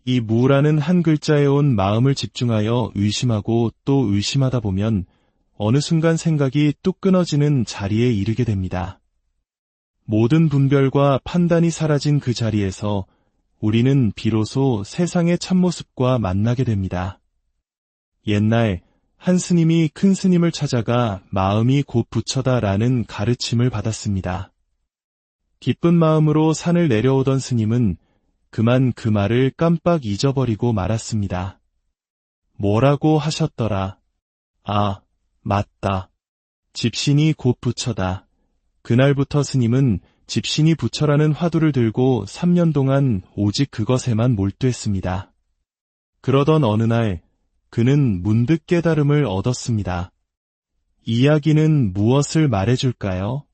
이 무라는 한 글자에 온 마음을 집중하여 의심하고 또 의심하다 보면 어느 순간 생각이 뚝 끊어지는 자리에 이르게 됩니다. 모든 분별과 판단이 사라진 그 자리에서 우리는 비로소 세상의 참모습과 만나게 됩니다. 옛날 한 스님이 큰 스님을 찾아가 마음이 곧 부처다라는 가르침을 받았습니다. 기쁜 마음으로 산을 내려오던 스님은 그만 그 말을 깜빡 잊어버리고 말았습니다. 뭐라고 하셨더라? 아, 맞다. 집신이 곧 부처다. 그날부터 스님은 집신이 부처라는 화두를 들고 3년 동안 오직 그것에만 몰두했습니다. 그러던 어느 날 그는 문득 깨달음을 얻었습니다. 이야기는 무엇을 말해줄까요?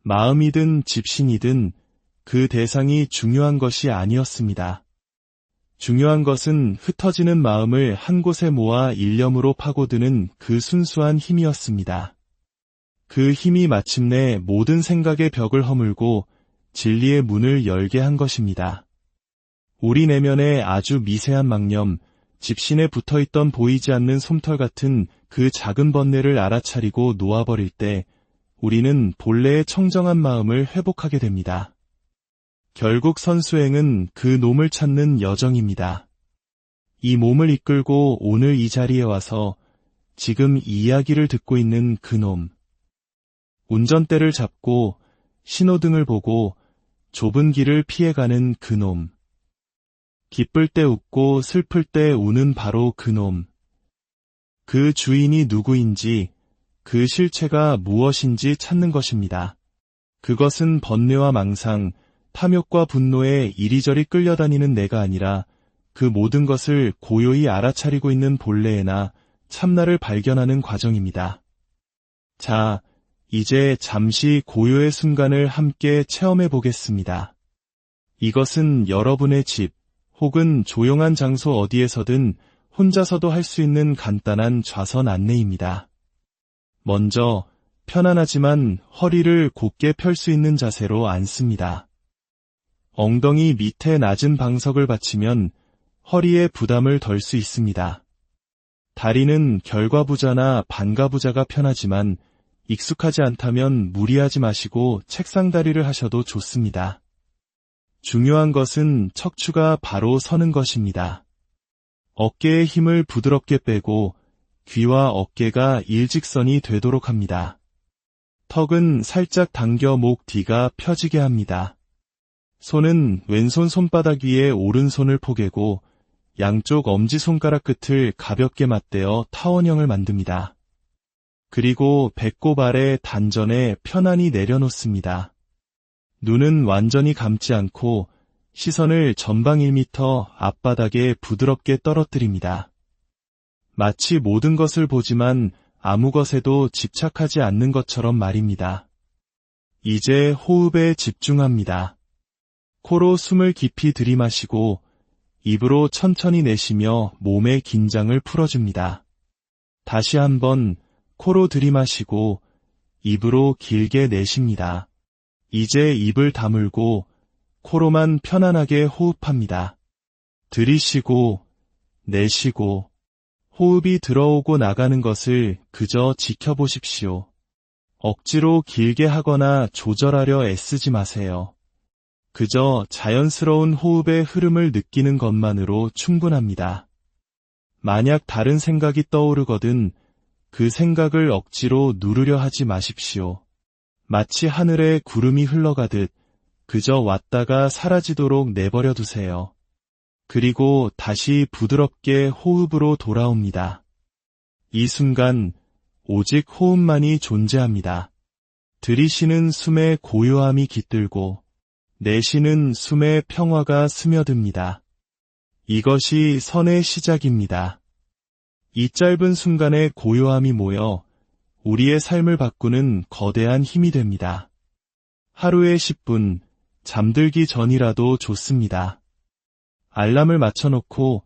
마음이든 집신이든 그 대상이 중요한 것이 아니었습니다. 중요한 것은 흩어지는 마음을 한 곳에 모아 일념으로 파고드는 그 순수한 힘이었습니다. 그 힘이 마침내 모든 생각의 벽을 허물고 진리의 문을 열게 한 것입니다. 우리 내면의 아주 미세한 망념, 집신에 붙어있던 보이지 않는 솜털 같은 그 작은 번뇌를 알아차리고 놓아버릴 때 우리는 본래의 청정한 마음을 회복하게 됩니다. 결국 선수행은 그 놈을 찾는 여정입니다. 이 몸을 이끌고 오늘 이 자리에 와서 지금 이 이야기를 듣고 있는 그 놈. 운전대를 잡고 신호등을 보고 좁은 길을 피해가는 그 놈. 기쁠 때 웃고 슬플 때 우는 바로 그 놈. 그 주인이 누구인지, 그 실체가 무엇인지 찾는 것입니다. 그것은 번뇌와 망상, 탐욕과 분노에 이리저리 끌려다니는 내가 아니라 그 모든 것을 고요히 알아차리고 있는 본래나 참나를 발견하는 과정입니다. 자, 이제 잠시 고요의 순간을 함께 체험해 보겠습니다. 이것은 여러분의 집 혹은 조용한 장소 어디에서든 혼자서도 할 수 있는 간단한 좌선 안내입니다. 먼저 편안하지만 허리를 곧게 펼 수 있는 자세로 앉습니다. 엉덩이 밑에 낮은 방석을 받치면 허리에 부담을 덜 수 있습니다. 다리는 결과부자나 반가부자가 편하지만 익숙하지 않다면 무리하지 마시고 책상 다리를 하셔도 좋습니다. 중요한 것은 척추가 바로 서는 것입니다. 어깨의 힘을 부드럽게 빼고 귀와 어깨가 일직선이 되도록 합니다. 턱은 살짝 당겨 목 뒤가 펴지게 합니다. 손은 왼손 손바닥 위에 오른손을 포개고 양쪽 엄지손가락 끝을 가볍게 맞대어 타원형을 만듭니다. 그리고 배꼽 아래 단전에 편안히 내려놓습니다. 눈은 완전히 감지 않고 시선을 전방 1m 앞바닥에 부드럽게 떨어뜨립니다. 마치 모든 것을 보지만 아무 것에도 집착하지 않는 것처럼 말입니다. 이제 호흡에 집중합니다. 코로 숨을 깊이 들이마시고 입으로 천천히 내쉬며 몸의 긴장을 풀어줍니다. 다시 한번 코로 들이마시고 입으로 길게 내쉽니다. 이제 입을 다물고 코로만 편안하게 호흡합니다. 들이쉬고 내쉬고 호흡이 들어오고 나가는 것을 그저 지켜보십시오. 억지로 길게 하거나 조절하려 애쓰지 마세요. 그저 자연스러운 호흡의 흐름을 느끼는 것만으로 충분합니다. 만약 다른 생각이 떠오르거든 그 생각을 억지로 누르려 하지 마십시오. 마치 하늘에 구름이 흘러가듯 그저 왔다가 사라지도록 내버려 두세요. 그리고 다시 부드럽게 호흡으로 돌아옵니다. 이 순간 오직 호흡만이 존재합니다. 들이쉬는 숨의 고요함이 깃들고 내쉬는 숨의 평화가 스며듭니다. 이것이 선의 시작입니다. 이 짧은 순간의 고요함이 모여 우리의 삶을 바꾸는 거대한 힘이 됩니다. 하루에 10분, 잠들기 전이라도 좋습니다. 알람을 맞춰놓고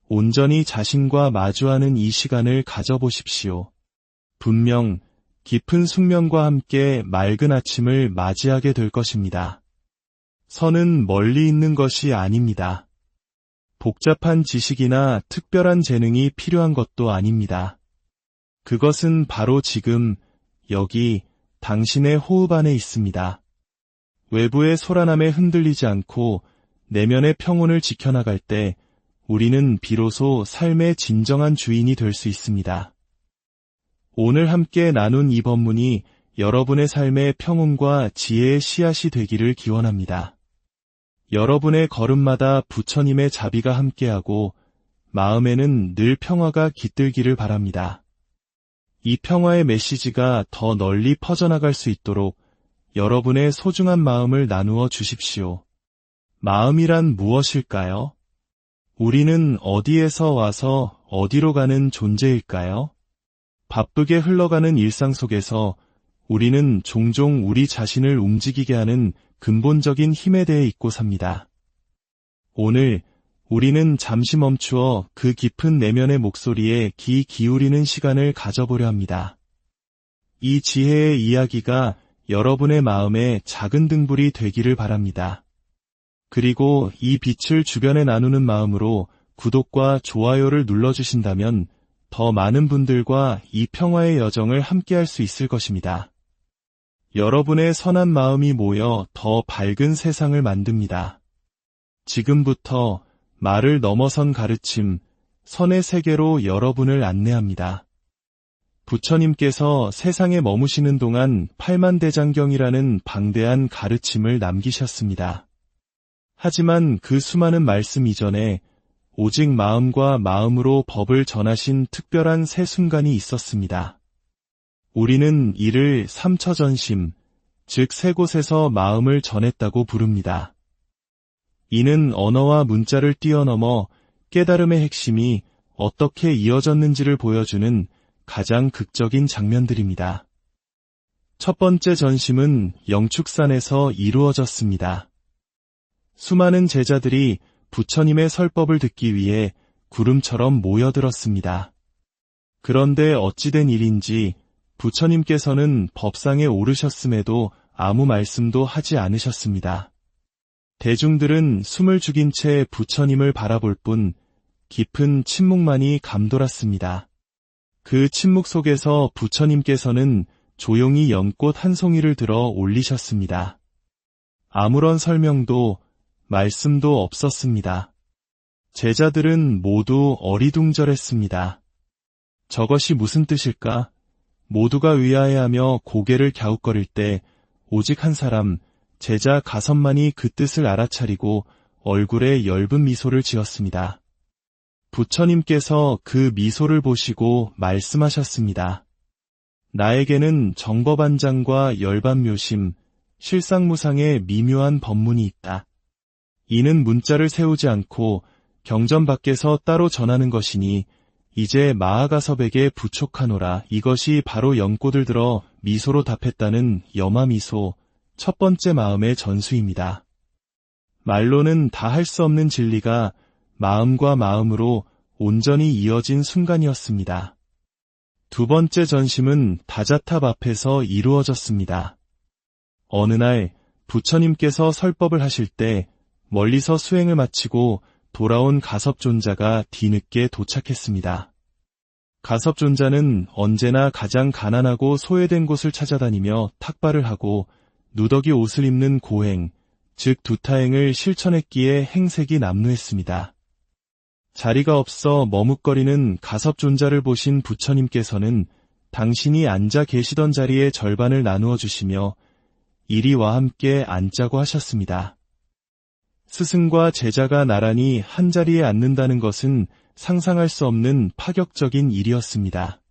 온전히 자신과 마주하는 이 시간을 가져보십시오. 분명 깊은 숙면과 함께 맑은 아침을 맞이하게 될 것입니다. 선은 멀리 있는 것이 아닙니다. 복잡한 지식이나 특별한 재능이 필요한 것도 아닙니다. 그것은 바로 지금, 여기, 당신의 호흡 안에 있습니다. 외부의 소란함에 흔들리지 않고 내면의 평온을 지켜나갈 때 우리는 비로소 삶의 진정한 주인이 될 수 있습니다. 오늘 함께 나눈 이 법문이 여러분의 삶의 평온과 지혜의 씨앗이 되기를 기원합니다. 여러분의 걸음마다 부처님의 자비가 함께하고 마음에는 늘 평화가 깃들기를 바랍니다. 이 평화의 메시지가 더 널리 퍼져나갈 수 있도록 여러분의 소중한 마음을 나누어 주십시오. 마음이란 무엇일까요? 우리는 어디에서 와서 어디로 가는 존재일까요? 바쁘게 흘러가는 일상 속에서 우리는 종종 우리 자신을 움직이게 하는 근본적인 힘에 대해 잊고 삽니다. 오늘 우리는 잠시 멈추어 그 깊은 내면의 목소리에 귀 기울이는 시간을 가져보려 합니다. 이 지혜의 이야기가 여러분의 마음에 작은 등불이 되기를 바랍니다. 그리고 이 빛을 주변에 나누는 마음으로 구독과 좋아요를 눌러주신다면 더 많은 분들과 이 평화의 여정을 함께할 수 있을 것입니다. 여러분의 선한 마음이 모여 더 밝은 세상을 만듭니다. 지금부터 말을 넘어선 가르침, 선의 세계로 여러분을 안내합니다. 부처님께서 세상에 머무시는 동안 팔만대장경이라는 방대한 가르침을 남기셨습니다. 하지만 그 수많은 말씀 이전에 오직 마음과 마음으로 법을 전하신 특별한 세 순간이 있었습니다. 우리는 이를 삼처전심, 즉 세 곳에서 마음을 전했다고 부릅니다. 이는 언어와 문자를 뛰어넘어 깨달음의 핵심이 어떻게 이어졌는지를 보여주는 가장 극적인 장면들입니다. 첫 번째 전심은 영축산에서 이루어졌습니다. 수많은 제자들이 부처님의 설법을 듣기 위해 구름처럼 모여들었습니다. 그런데 어찌된 일인지 부처님께서는 법상에 오르셨음에도 아무 말씀도 하지 않으셨습니다. 대중들은 숨을 죽인 채 부처님을 바라볼 뿐 깊은 침묵만이 감돌았습니다. 그 침묵 속에서 부처님께서는 조용히 연꽃 한 송이를 들어 올리셨습니다. 아무런 설명도 말씀도 없었습니다. 제자들은 모두 어리둥절했습니다. 저것이 무슨 뜻일까? 모두가 의아해하며 고개를 갸웃거릴 때 오직 한 사람, 제자 가선만이 그 뜻을 알아차리고 얼굴에 엷은 미소를 지었습니다. 부처님께서 그 미소를 보시고 말씀하셨습니다. 나에게는 정법안장과 열반묘심, 실상무상의 미묘한 법문이 있다. 이는 문자를 세우지 않고 경전 밖에서 따로 전하는 것이니 이제 마하가섭에게 부촉하노라. 이것이 바로 연꽃을 들어 미소로 답했다는 여마미소, 첫 번째 마음의 전수입니다. 말로는 다 할 수 없는 진리가 마음과 마음으로 온전히 이어진 순간이었습니다. 두 번째 전심은 다자탑 앞에서 이루어졌습니다. 어느 날 부처님께서 설법을 하실 때 멀리서 수행을 마치고 돌아온 가섭존자가 뒤늦게 도착했습니다. 가섭존자는 언제나 가장 가난하고 소외된 곳을 찾아다니며 탁발을 하고 누더기 옷을 입는 고행, 즉 두타행을 실천했기에 행색이 남루했습니다. 자리가 없어 머뭇거리는 가섭존자를 보신 부처님께서는 당신이 앉아 계시던 자리의 절반을 나누어 주시며 이리 와 함께 앉자고 하셨습니다. 스승과 제자가 나란히 한자리에 앉는다는 것은 상상할 수 없는 파격적인 일이었습니다.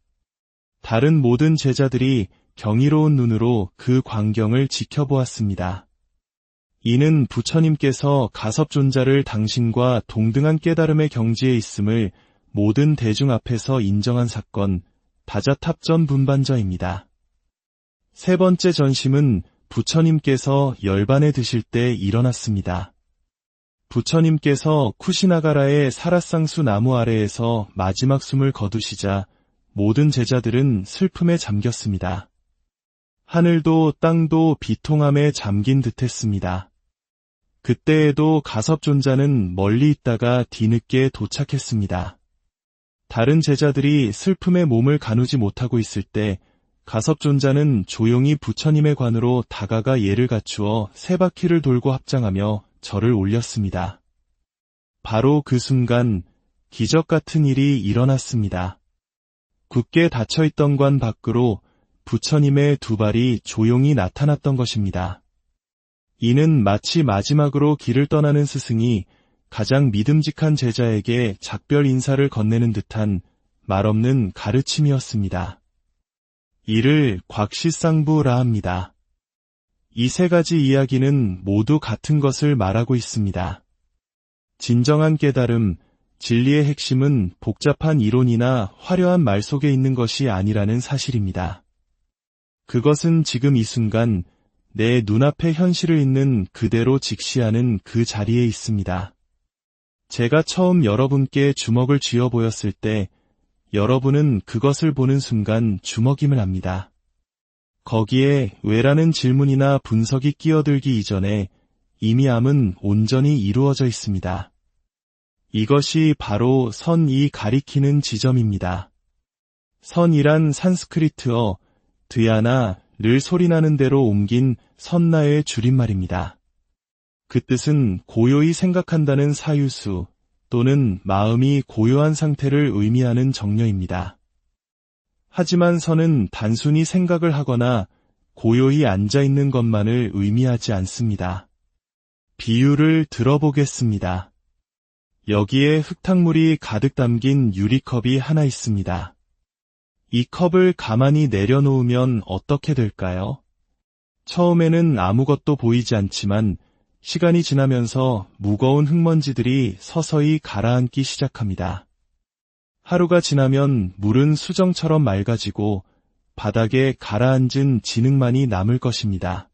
다른 모든 제자들이 경이로운 눈으로 그 광경을 지켜보았습니다. 이는 부처님께서 가섭존자를 당신과 동등한 깨달음의 경지에 있음을 모든 대중 앞에서 인정한 사건, 다자탑전 분반저입니다. 세 번째 전심은 부처님께서 열반에 드실 때 일어났습니다. 부처님께서 쿠시나가라의 사라쌍수 나무 아래에서 마지막 숨을 거두시자 모든 제자들은 슬픔에 잠겼습니다. 하늘도 땅도 비통함에 잠긴 듯했습니다. 그때에도 가섭존자는 멀리 있다가 뒤늦게 도착했습니다. 다른 제자들이 슬픔에 몸을 가누지 못하고 있을 때 가섭존자는 조용히 부처님의 관으로 다가가 예를 갖추어 세 바퀴를 돌고 합장하며 절을 올렸습니다. 바로 그 순간 기적 같은 일이 일어났습니다. 굳게 닫혀있던 관 밖으로 부처님의 두 발이 조용히 나타났던 것입니다. 이는 마치 마지막으로 길을 떠나는 스승이 가장 믿음직한 제자에게 작별 인사를 건네는 듯한 말없는 가르침이었습니다. 이를 곽시쌍부라 합니다. 이 세 가지 이야기는 모두 같은 것을 말하고 있습니다. 진정한 깨달음, 진리의 핵심은 복잡한 이론이나 화려한 말 속에 있는 것이 아니라는 사실입니다. 그것은 지금 이 순간 내 눈앞에 현실을 있는 그대로 직시하는 그 자리에 있습니다. 제가 처음 여러분께 주먹을 쥐어 보였을 때 여러분은 그것을 보는 순간 주먹임을 압니다. 거기에 왜라는 질문이나 분석이 끼어들기 이전에 이미 암은 온전히 이루어져 있습니다. 이것이 바로 선이 가리키는 지점입니다. 선이란 산스크리트어 드야나를 소리나는 대로 옮긴 선나의 줄임말입니다. 그 뜻은 고요히 생각한다는 사유수 또는 마음이 고요한 상태를 의미하는 정려입니다. 하지만 선은 단순히 생각을 하거나 고요히 앉아있는 것만을 의미하지 않습니다. 비유를 들어보겠습니다. 여기에 흙탕물이 가득 담긴 유리컵이 하나 있습니다. 이 컵을 가만히 내려놓으면 어떻게 될까요? 처음에는 아무것도 보이지 않지만 시간이 지나면서 무거운 흙먼지들이 서서히 가라앉기 시작합니다. 하루가 지나면 물은 수정처럼 맑아지고 바닥에 가라앉은 진흙만이 남을 것입니다.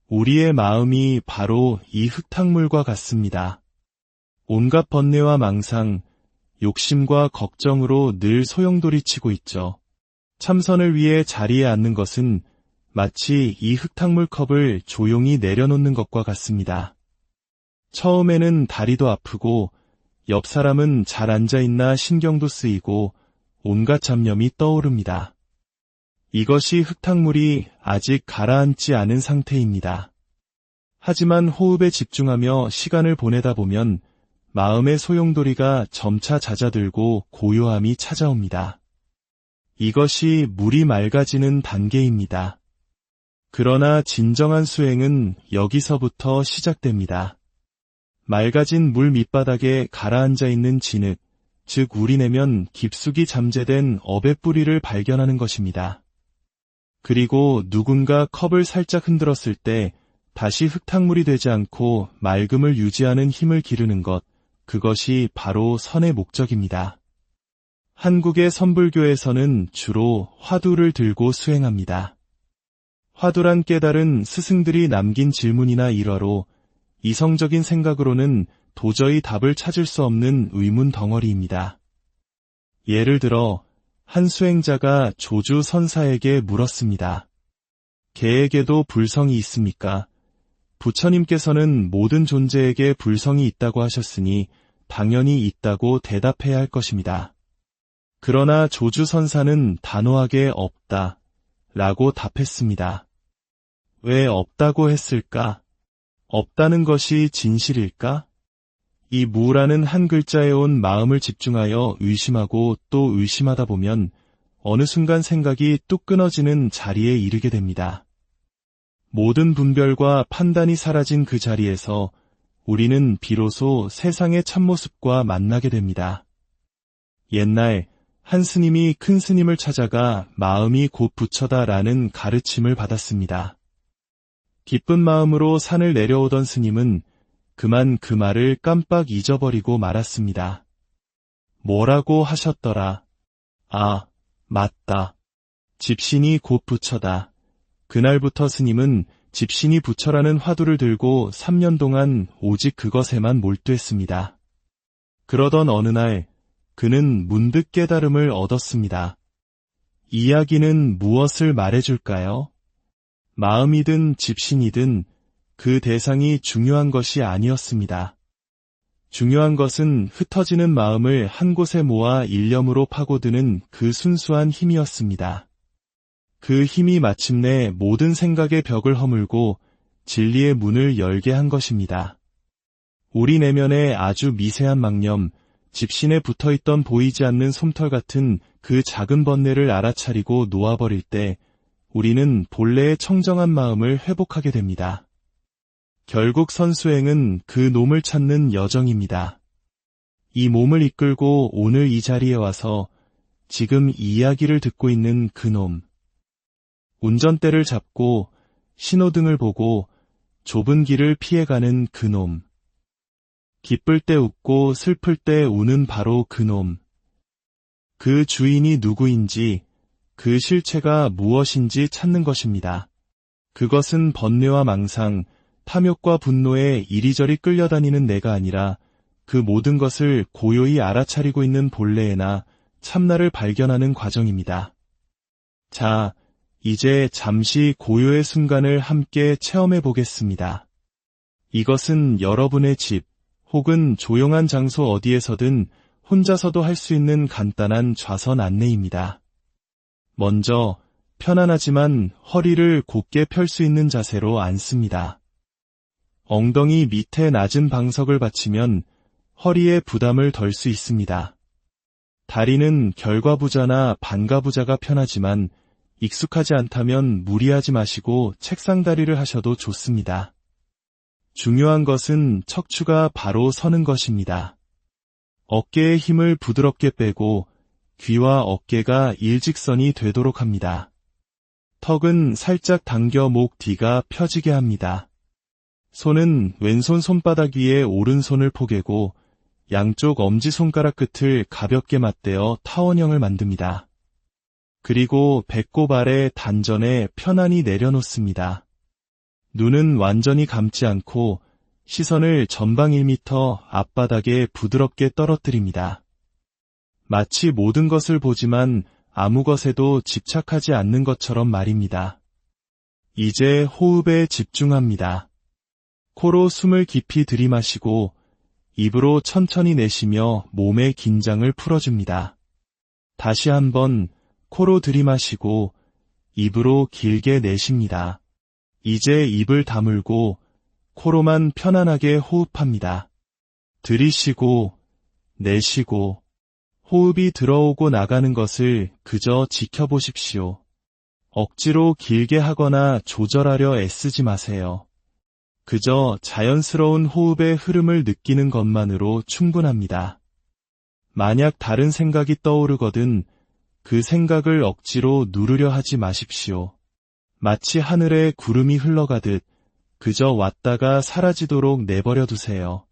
우리의 마음이 바로 이 흙탕물과 같습니다. 온갖 번뇌와 망상, 욕심과 걱정으로 늘 소용돌이치고 있죠. 참선을 위해 자리에 앉는 것은 마치 이 흙탕물 컵을 조용히 내려놓는 것과 같습니다. 처음에는 다리도 아프고 옆 사람은 잘 앉아있나 신경도 쓰이고 온갖 잡념이 떠오릅니다. 이것이 흙탕물이 아직 가라앉지 않은 상태입니다. 하지만 호흡에 집중하며 시간을 보내다 보면 마음의 소용돌이가 점차 잦아들고 고요함이 찾아옵니다. 이것이 물이 맑아지는 단계입니다. 그러나 진정한 수행은 여기서부터 시작됩니다. 맑아진 물 밑바닥에 가라앉아 있는 진흙, 즉 우리내면 깊숙이 잠재된 업의 뿌리를 발견하는 것입니다. 그리고 누군가 컵을 살짝 흔들었을 때 다시 흙탕물이 되지 않고 맑음을 유지하는 힘을 기르는 것, 그것이 바로 선의 목적입니다. 한국의 선불교에서는 주로 화두를 들고 수행합니다. 화두란 깨달은 스승들이 남긴 질문이나 일화로 이성적인 생각으로는 도저히 답을 찾을 수 없는 의문 덩어리입니다. 예를 들어 한 수행자가 조주 선사에게 물었습니다. 개에게도 불성이 있습니까? 부처님께서는 모든 존재에게 불성이 있다고 하셨으니 당연히 있다고 대답해야 할 것입니다. 그러나 조주 선사는 단호하게 없다 라고 답했습니다. 왜 없다고 했을까? 없다는 것이 진실일까? 이 무라는 한 글자에 온 마음을 집중하여 의심하고 또 의심하다 보면 어느 순간 생각이 뚝 끊어지는 자리에 이르게 됩니다. 모든 분별과 판단이 사라진 그 자리에서 우리는 비로소 세상의 참모습과 만나게 됩니다. 옛날 한 스님이 큰 스님을 찾아가 마음이 곧 부처다라는 가르침을 받았습니다. 기쁜 마음으로 산을 내려오던 스님은 그만 그 말을 깜빡 잊어버리고 말았습니다. 뭐라고 하셨더라? 아, 맞다. 집신이 곧 부처다. 그날부터 스님은 집신이 부처라는 화두를 들고 3년 동안 오직 그것에만 몰두했습니다. 그러던 어느 날 그는 문득 깨달음을 얻었습니다. 이야기는 무엇을 말해줄까요? 마음이든 집신이든 그 대상이 중요한 것이 아니었습니다. 중요한 것은 흩어지는 마음을 한 곳에 모아 일념으로 파고드는 그 순수한 힘이었습니다. 그 힘이 마침내 모든 생각의 벽을 허물고 진리의 문을 열게 한 것입니다. 우리 내면의 아주 미세한 망념, 집신에 붙어있던 보이지 않는 솜털 같은 그 작은 번뇌를 알아차리고 놓아버릴 때 우리는 본래의 청정한 마음을 회복하게 됩니다. 결국 선수행은 그 놈을 찾는 여정입니다. 이 몸을 이끌고 오늘 이 자리에 와서 지금 이 이야기를 듣고 있는 그 놈. 운전대를 잡고 신호등을 보고 좁은 길을 피해가는 그 놈. 기쁠 때 웃고 슬플 때 우는 바로 그 놈. 그 주인이 누구인지, 그 실체가 무엇인지 찾는 것입니다. 그것은 번뇌와 망상, 탐욕과 분노에 이리저리 끌려다니는 내가 아니라 그 모든 것을 고요히 알아차리고 있는 본래나 참나를 발견하는 과정입니다. 자, 이제 잠시 고요의 순간을 함께 체험해 보겠습니다. 이것은 여러분의 집 혹은 조용한 장소 어디에서든 혼자서도 할 수 있는 간단한 좌선 안내입니다. 먼저 편안하지만 허리를 곧게 펼 수 있는 자세로 앉습니다. 엉덩이 밑에 낮은 방석을 받치면 허리에 부담을 덜 수 있습니다. 다리는 결과부자나 반가부자가 편하지만 익숙하지 않다면 무리하지 마시고 책상 다리를 하셔도 좋습니다. 중요한 것은 척추가 바로 서는 것입니다. 어깨의 힘을 부드럽게 빼고 귀와 어깨가 일직선이 되도록 합니다. 턱은 살짝 당겨 목 뒤가 펴지게 합니다. 손은 왼손 손바닥 위에 오른손을 포개고 양쪽 엄지손가락 끝을 가볍게 맞대어 타원형을 만듭니다. 그리고 배꼽 아래 단전에 편안히 내려놓습니다. 눈은 완전히 감지 않고 시선을 전방 1m 앞바닥에 부드럽게 떨어뜨립니다. 마치 모든 것을 보지만 아무 것에도 집착하지 않는 것처럼 말입니다. 이제 호흡에 집중합니다. 코로 숨을 깊이 들이마시고 입으로 천천히 내쉬며 몸의 긴장을 풀어줍니다. 다시 한번 코로 들이마시고 입으로 길게 내쉽니다. 이제 입을 다물고 코로만 편안하게 호흡합니다. 들이쉬고 내쉬고 호흡이 들어오고 나가는 것을 그저 지켜보십시오. 억지로 길게 하거나 조절하려 애쓰지 마세요. 그저 자연스러운 호흡의 흐름을 느끼는 것만으로 충분합니다. 만약 다른 생각이 떠오르거든 그 생각을 억지로 누르려 하지 마십시오. 마치 하늘에 구름이 흘러가듯 그저 왔다가 사라지도록 내버려 두세요.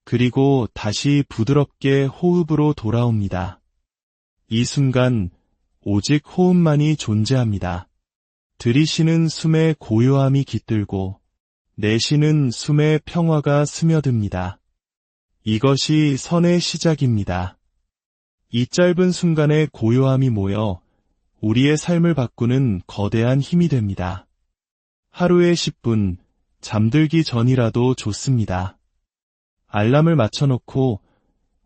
그리고 다시 부드럽게 호흡으로 돌아옵니다. 이 순간 오직 호흡만이 존재합니다. 들이쉬는 숨의 고요함이 깃들고 내쉬는 숨의 평화가 스며듭니다. 이것이 선의 시작입니다. 이 짧은 순간의 고요함이 모여 우리의 삶을 바꾸는 거대한 힘이 됩니다. 하루에 10분, 잠들기 전이라도 좋습니다. 알람을 맞춰놓고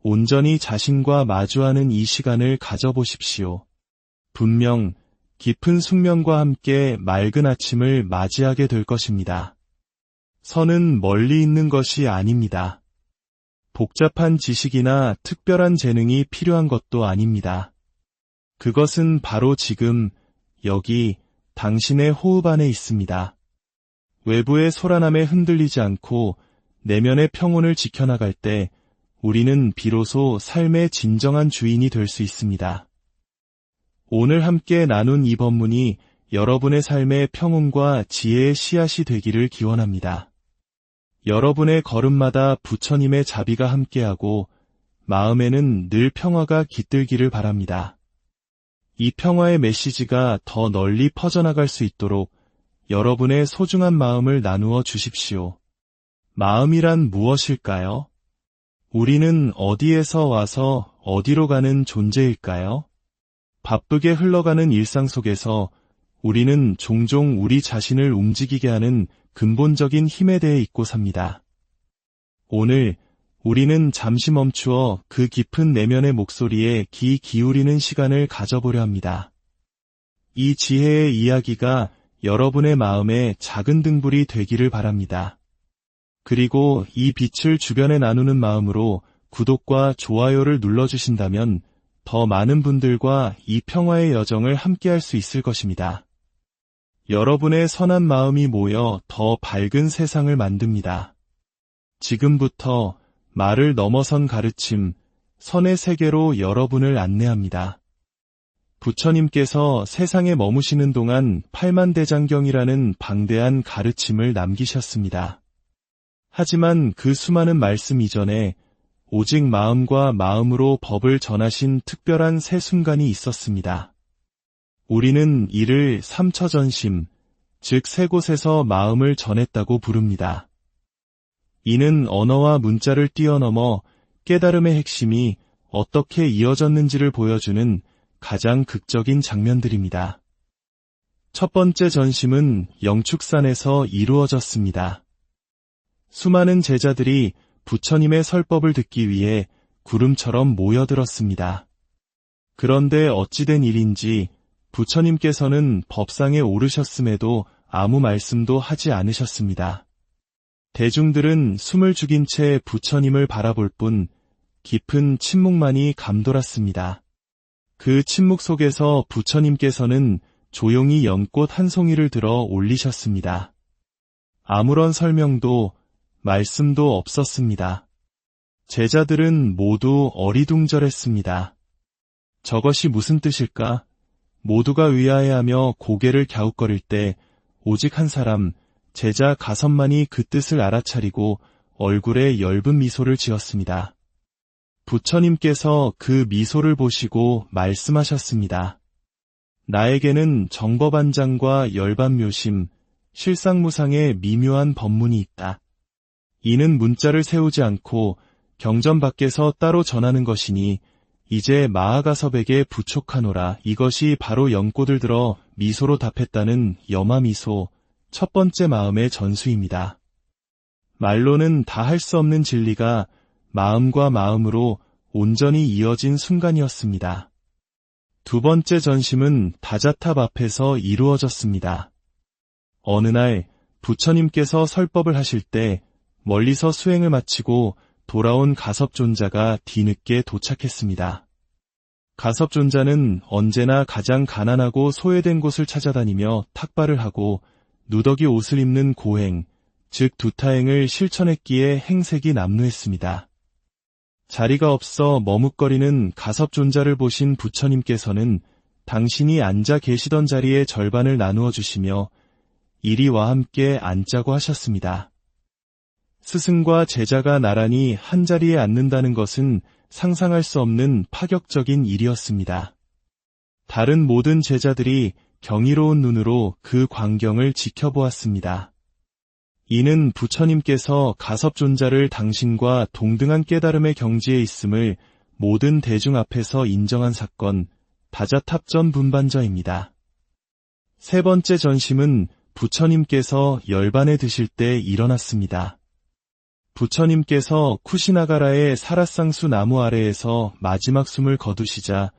온전히 자신과 마주하는 이 시간을 가져보십시오. 분명 깊은 숙면과 함께 맑은 아침을 맞이하게 될 것입니다. 선은 멀리 있는 것이 아닙니다. 복잡한 지식이나 특별한 재능이 필요한 것도 아닙니다. 그것은 바로 지금, 여기, 당신의 호흡 안에 있습니다. 외부의 소란함에 흔들리지 않고 내면의 평온을 지켜나갈 때 우리는 비로소 삶의 진정한 주인이 될 수 있습니다. 오늘 함께 나눈 이 법문이 여러분의 삶의 평온과 지혜의 씨앗이 되기를 기원합니다. 여러분의 걸음마다 부처님의 자비가 함께하고 마음에는 늘 평화가 깃들기를 바랍니다. 이 평화의 메시지가 더 널리 퍼져나갈 수 있도록 여러분의 소중한 마음을 나누어 주십시오. 마음이란 무엇일까요? 우리는 어디에서 와서 어디로 가는 존재일까요? 바쁘게 흘러가는 일상 속에서 우리는 종종 우리 자신을 움직이게 하는 근본적인 힘에 대해 잊고 삽니다. 오늘 우리는 잠시 멈추어 그 깊은 내면의 목소리에 귀 기울이는 시간을 가져보려 합니다. 이 지혜의 이야기가 여러분의 마음에 작은 등불이 되기를 바랍니다. 그리고 이 빛을 주변에 나누는 마음으로 구독과 좋아요를 눌러주신다면 더 많은 분들과 이 평화의 여정을 함께할 수 있을 것입니다. 여러분의 선한 마음이 모여 더 밝은 세상을 만듭니다. 지금부터 말을 넘어선 가르침, 선의 세계로 여러분을 안내합니다. 부처님께서 세상에 머무시는 동안 팔만대장경이라는 방대한 가르침을 남기셨습니다. 하지만 그 수많은 말씀 이전에 오직 마음과 마음으로 법을 전하신 특별한 세 순간이 있었습니다. 우리는 이를 삼처전심, 즉 세 곳에서 마음을 전했다고 부릅니다. 이는 언어와 문자를 뛰어넘어 깨달음의 핵심이 어떻게 이어졌는지를 보여주는 가장 극적인 장면들입니다. 첫 번째 전심은 영축산에서 이루어졌습니다. 수많은 제자들이 부처님의 설법을 듣기 위해 구름처럼 모여들었습니다. 그런데 어찌된 일인지 부처님께서는 법상에 오르셨음에도 아무 말씀도 하지 않으셨습니다. 대중들은 숨을 죽인 채 부처님을 바라볼 뿐 깊은 침묵만이 감돌았습니다. 그 침묵 속에서 부처님께서는 조용히 연꽃 한 송이를 들어 올리셨습니다. 아무런 설명도 말씀도 없었습니다. 제자들은 모두 어리둥절했습니다. 저것이 무슨 뜻일까? 모두가 의아해하며 고개를 갸웃거릴 때 오직 한 사람, 제자 가섭만이 그 뜻을 알아차리고 얼굴에 엷은 미소를 지었습니다. 부처님께서 그 미소를 보시고 말씀하셨습니다. 나에게는 정법안장과 열반묘심, 실상무상의 미묘한 법문이 있다. 이는 문자를 세우지 않고 경전 밖에서 따로 전하는 것이니 이제 마하가섭에게 부촉하노라. 이것이 바로 연꽃을 들어 미소로 답했다는 여마미소, 첫 번째 마음의 전수입니다. 말로는 다 할 수 없는 진리가 마음과 마음으로 온전히 이어진 순간이었습니다. 두 번째 전심은 다자탑 앞에서 이루어졌습니다. 어느 날 부처님께서 설법을 하실 때 멀리서 수행을 마치고 돌아온 가섭존자가 뒤늦게 도착했습니다. 가섭존자는 언제나 가장 가난하고 소외된 곳을 찾아다니며 탁발을 하고 누더기 옷을 입는 고행, 즉 두타행을 실천했기에 행색이 남루했습니다. 자리가 없어 머뭇거리는 가섭존자를 보신 부처님께서는 당신이 앉아 계시던 자리의 절반을 나누어 주시며 이리와 함께 앉자고 하셨습니다. 스승과 제자가 나란히 한자리에 앉는다는 것은 상상할 수 없는 파격적인 일이었습니다. 다른 모든 제자들이 경이로운 눈으로 그 광경을 지켜보았습니다. 이는 부처님께서 가섭존자를 당신과 동등한 깨달음의 경지에 있음을 모든 대중 앞에서 인정한 사건, 다자탑전 분반저입니다. 세 번째 전심은 부처님께서 열반에 드실 때 일어났습니다. 부처님께서 쿠시나가라의 사라쌍수 나무 아래에서 마지막 숨을 거두시자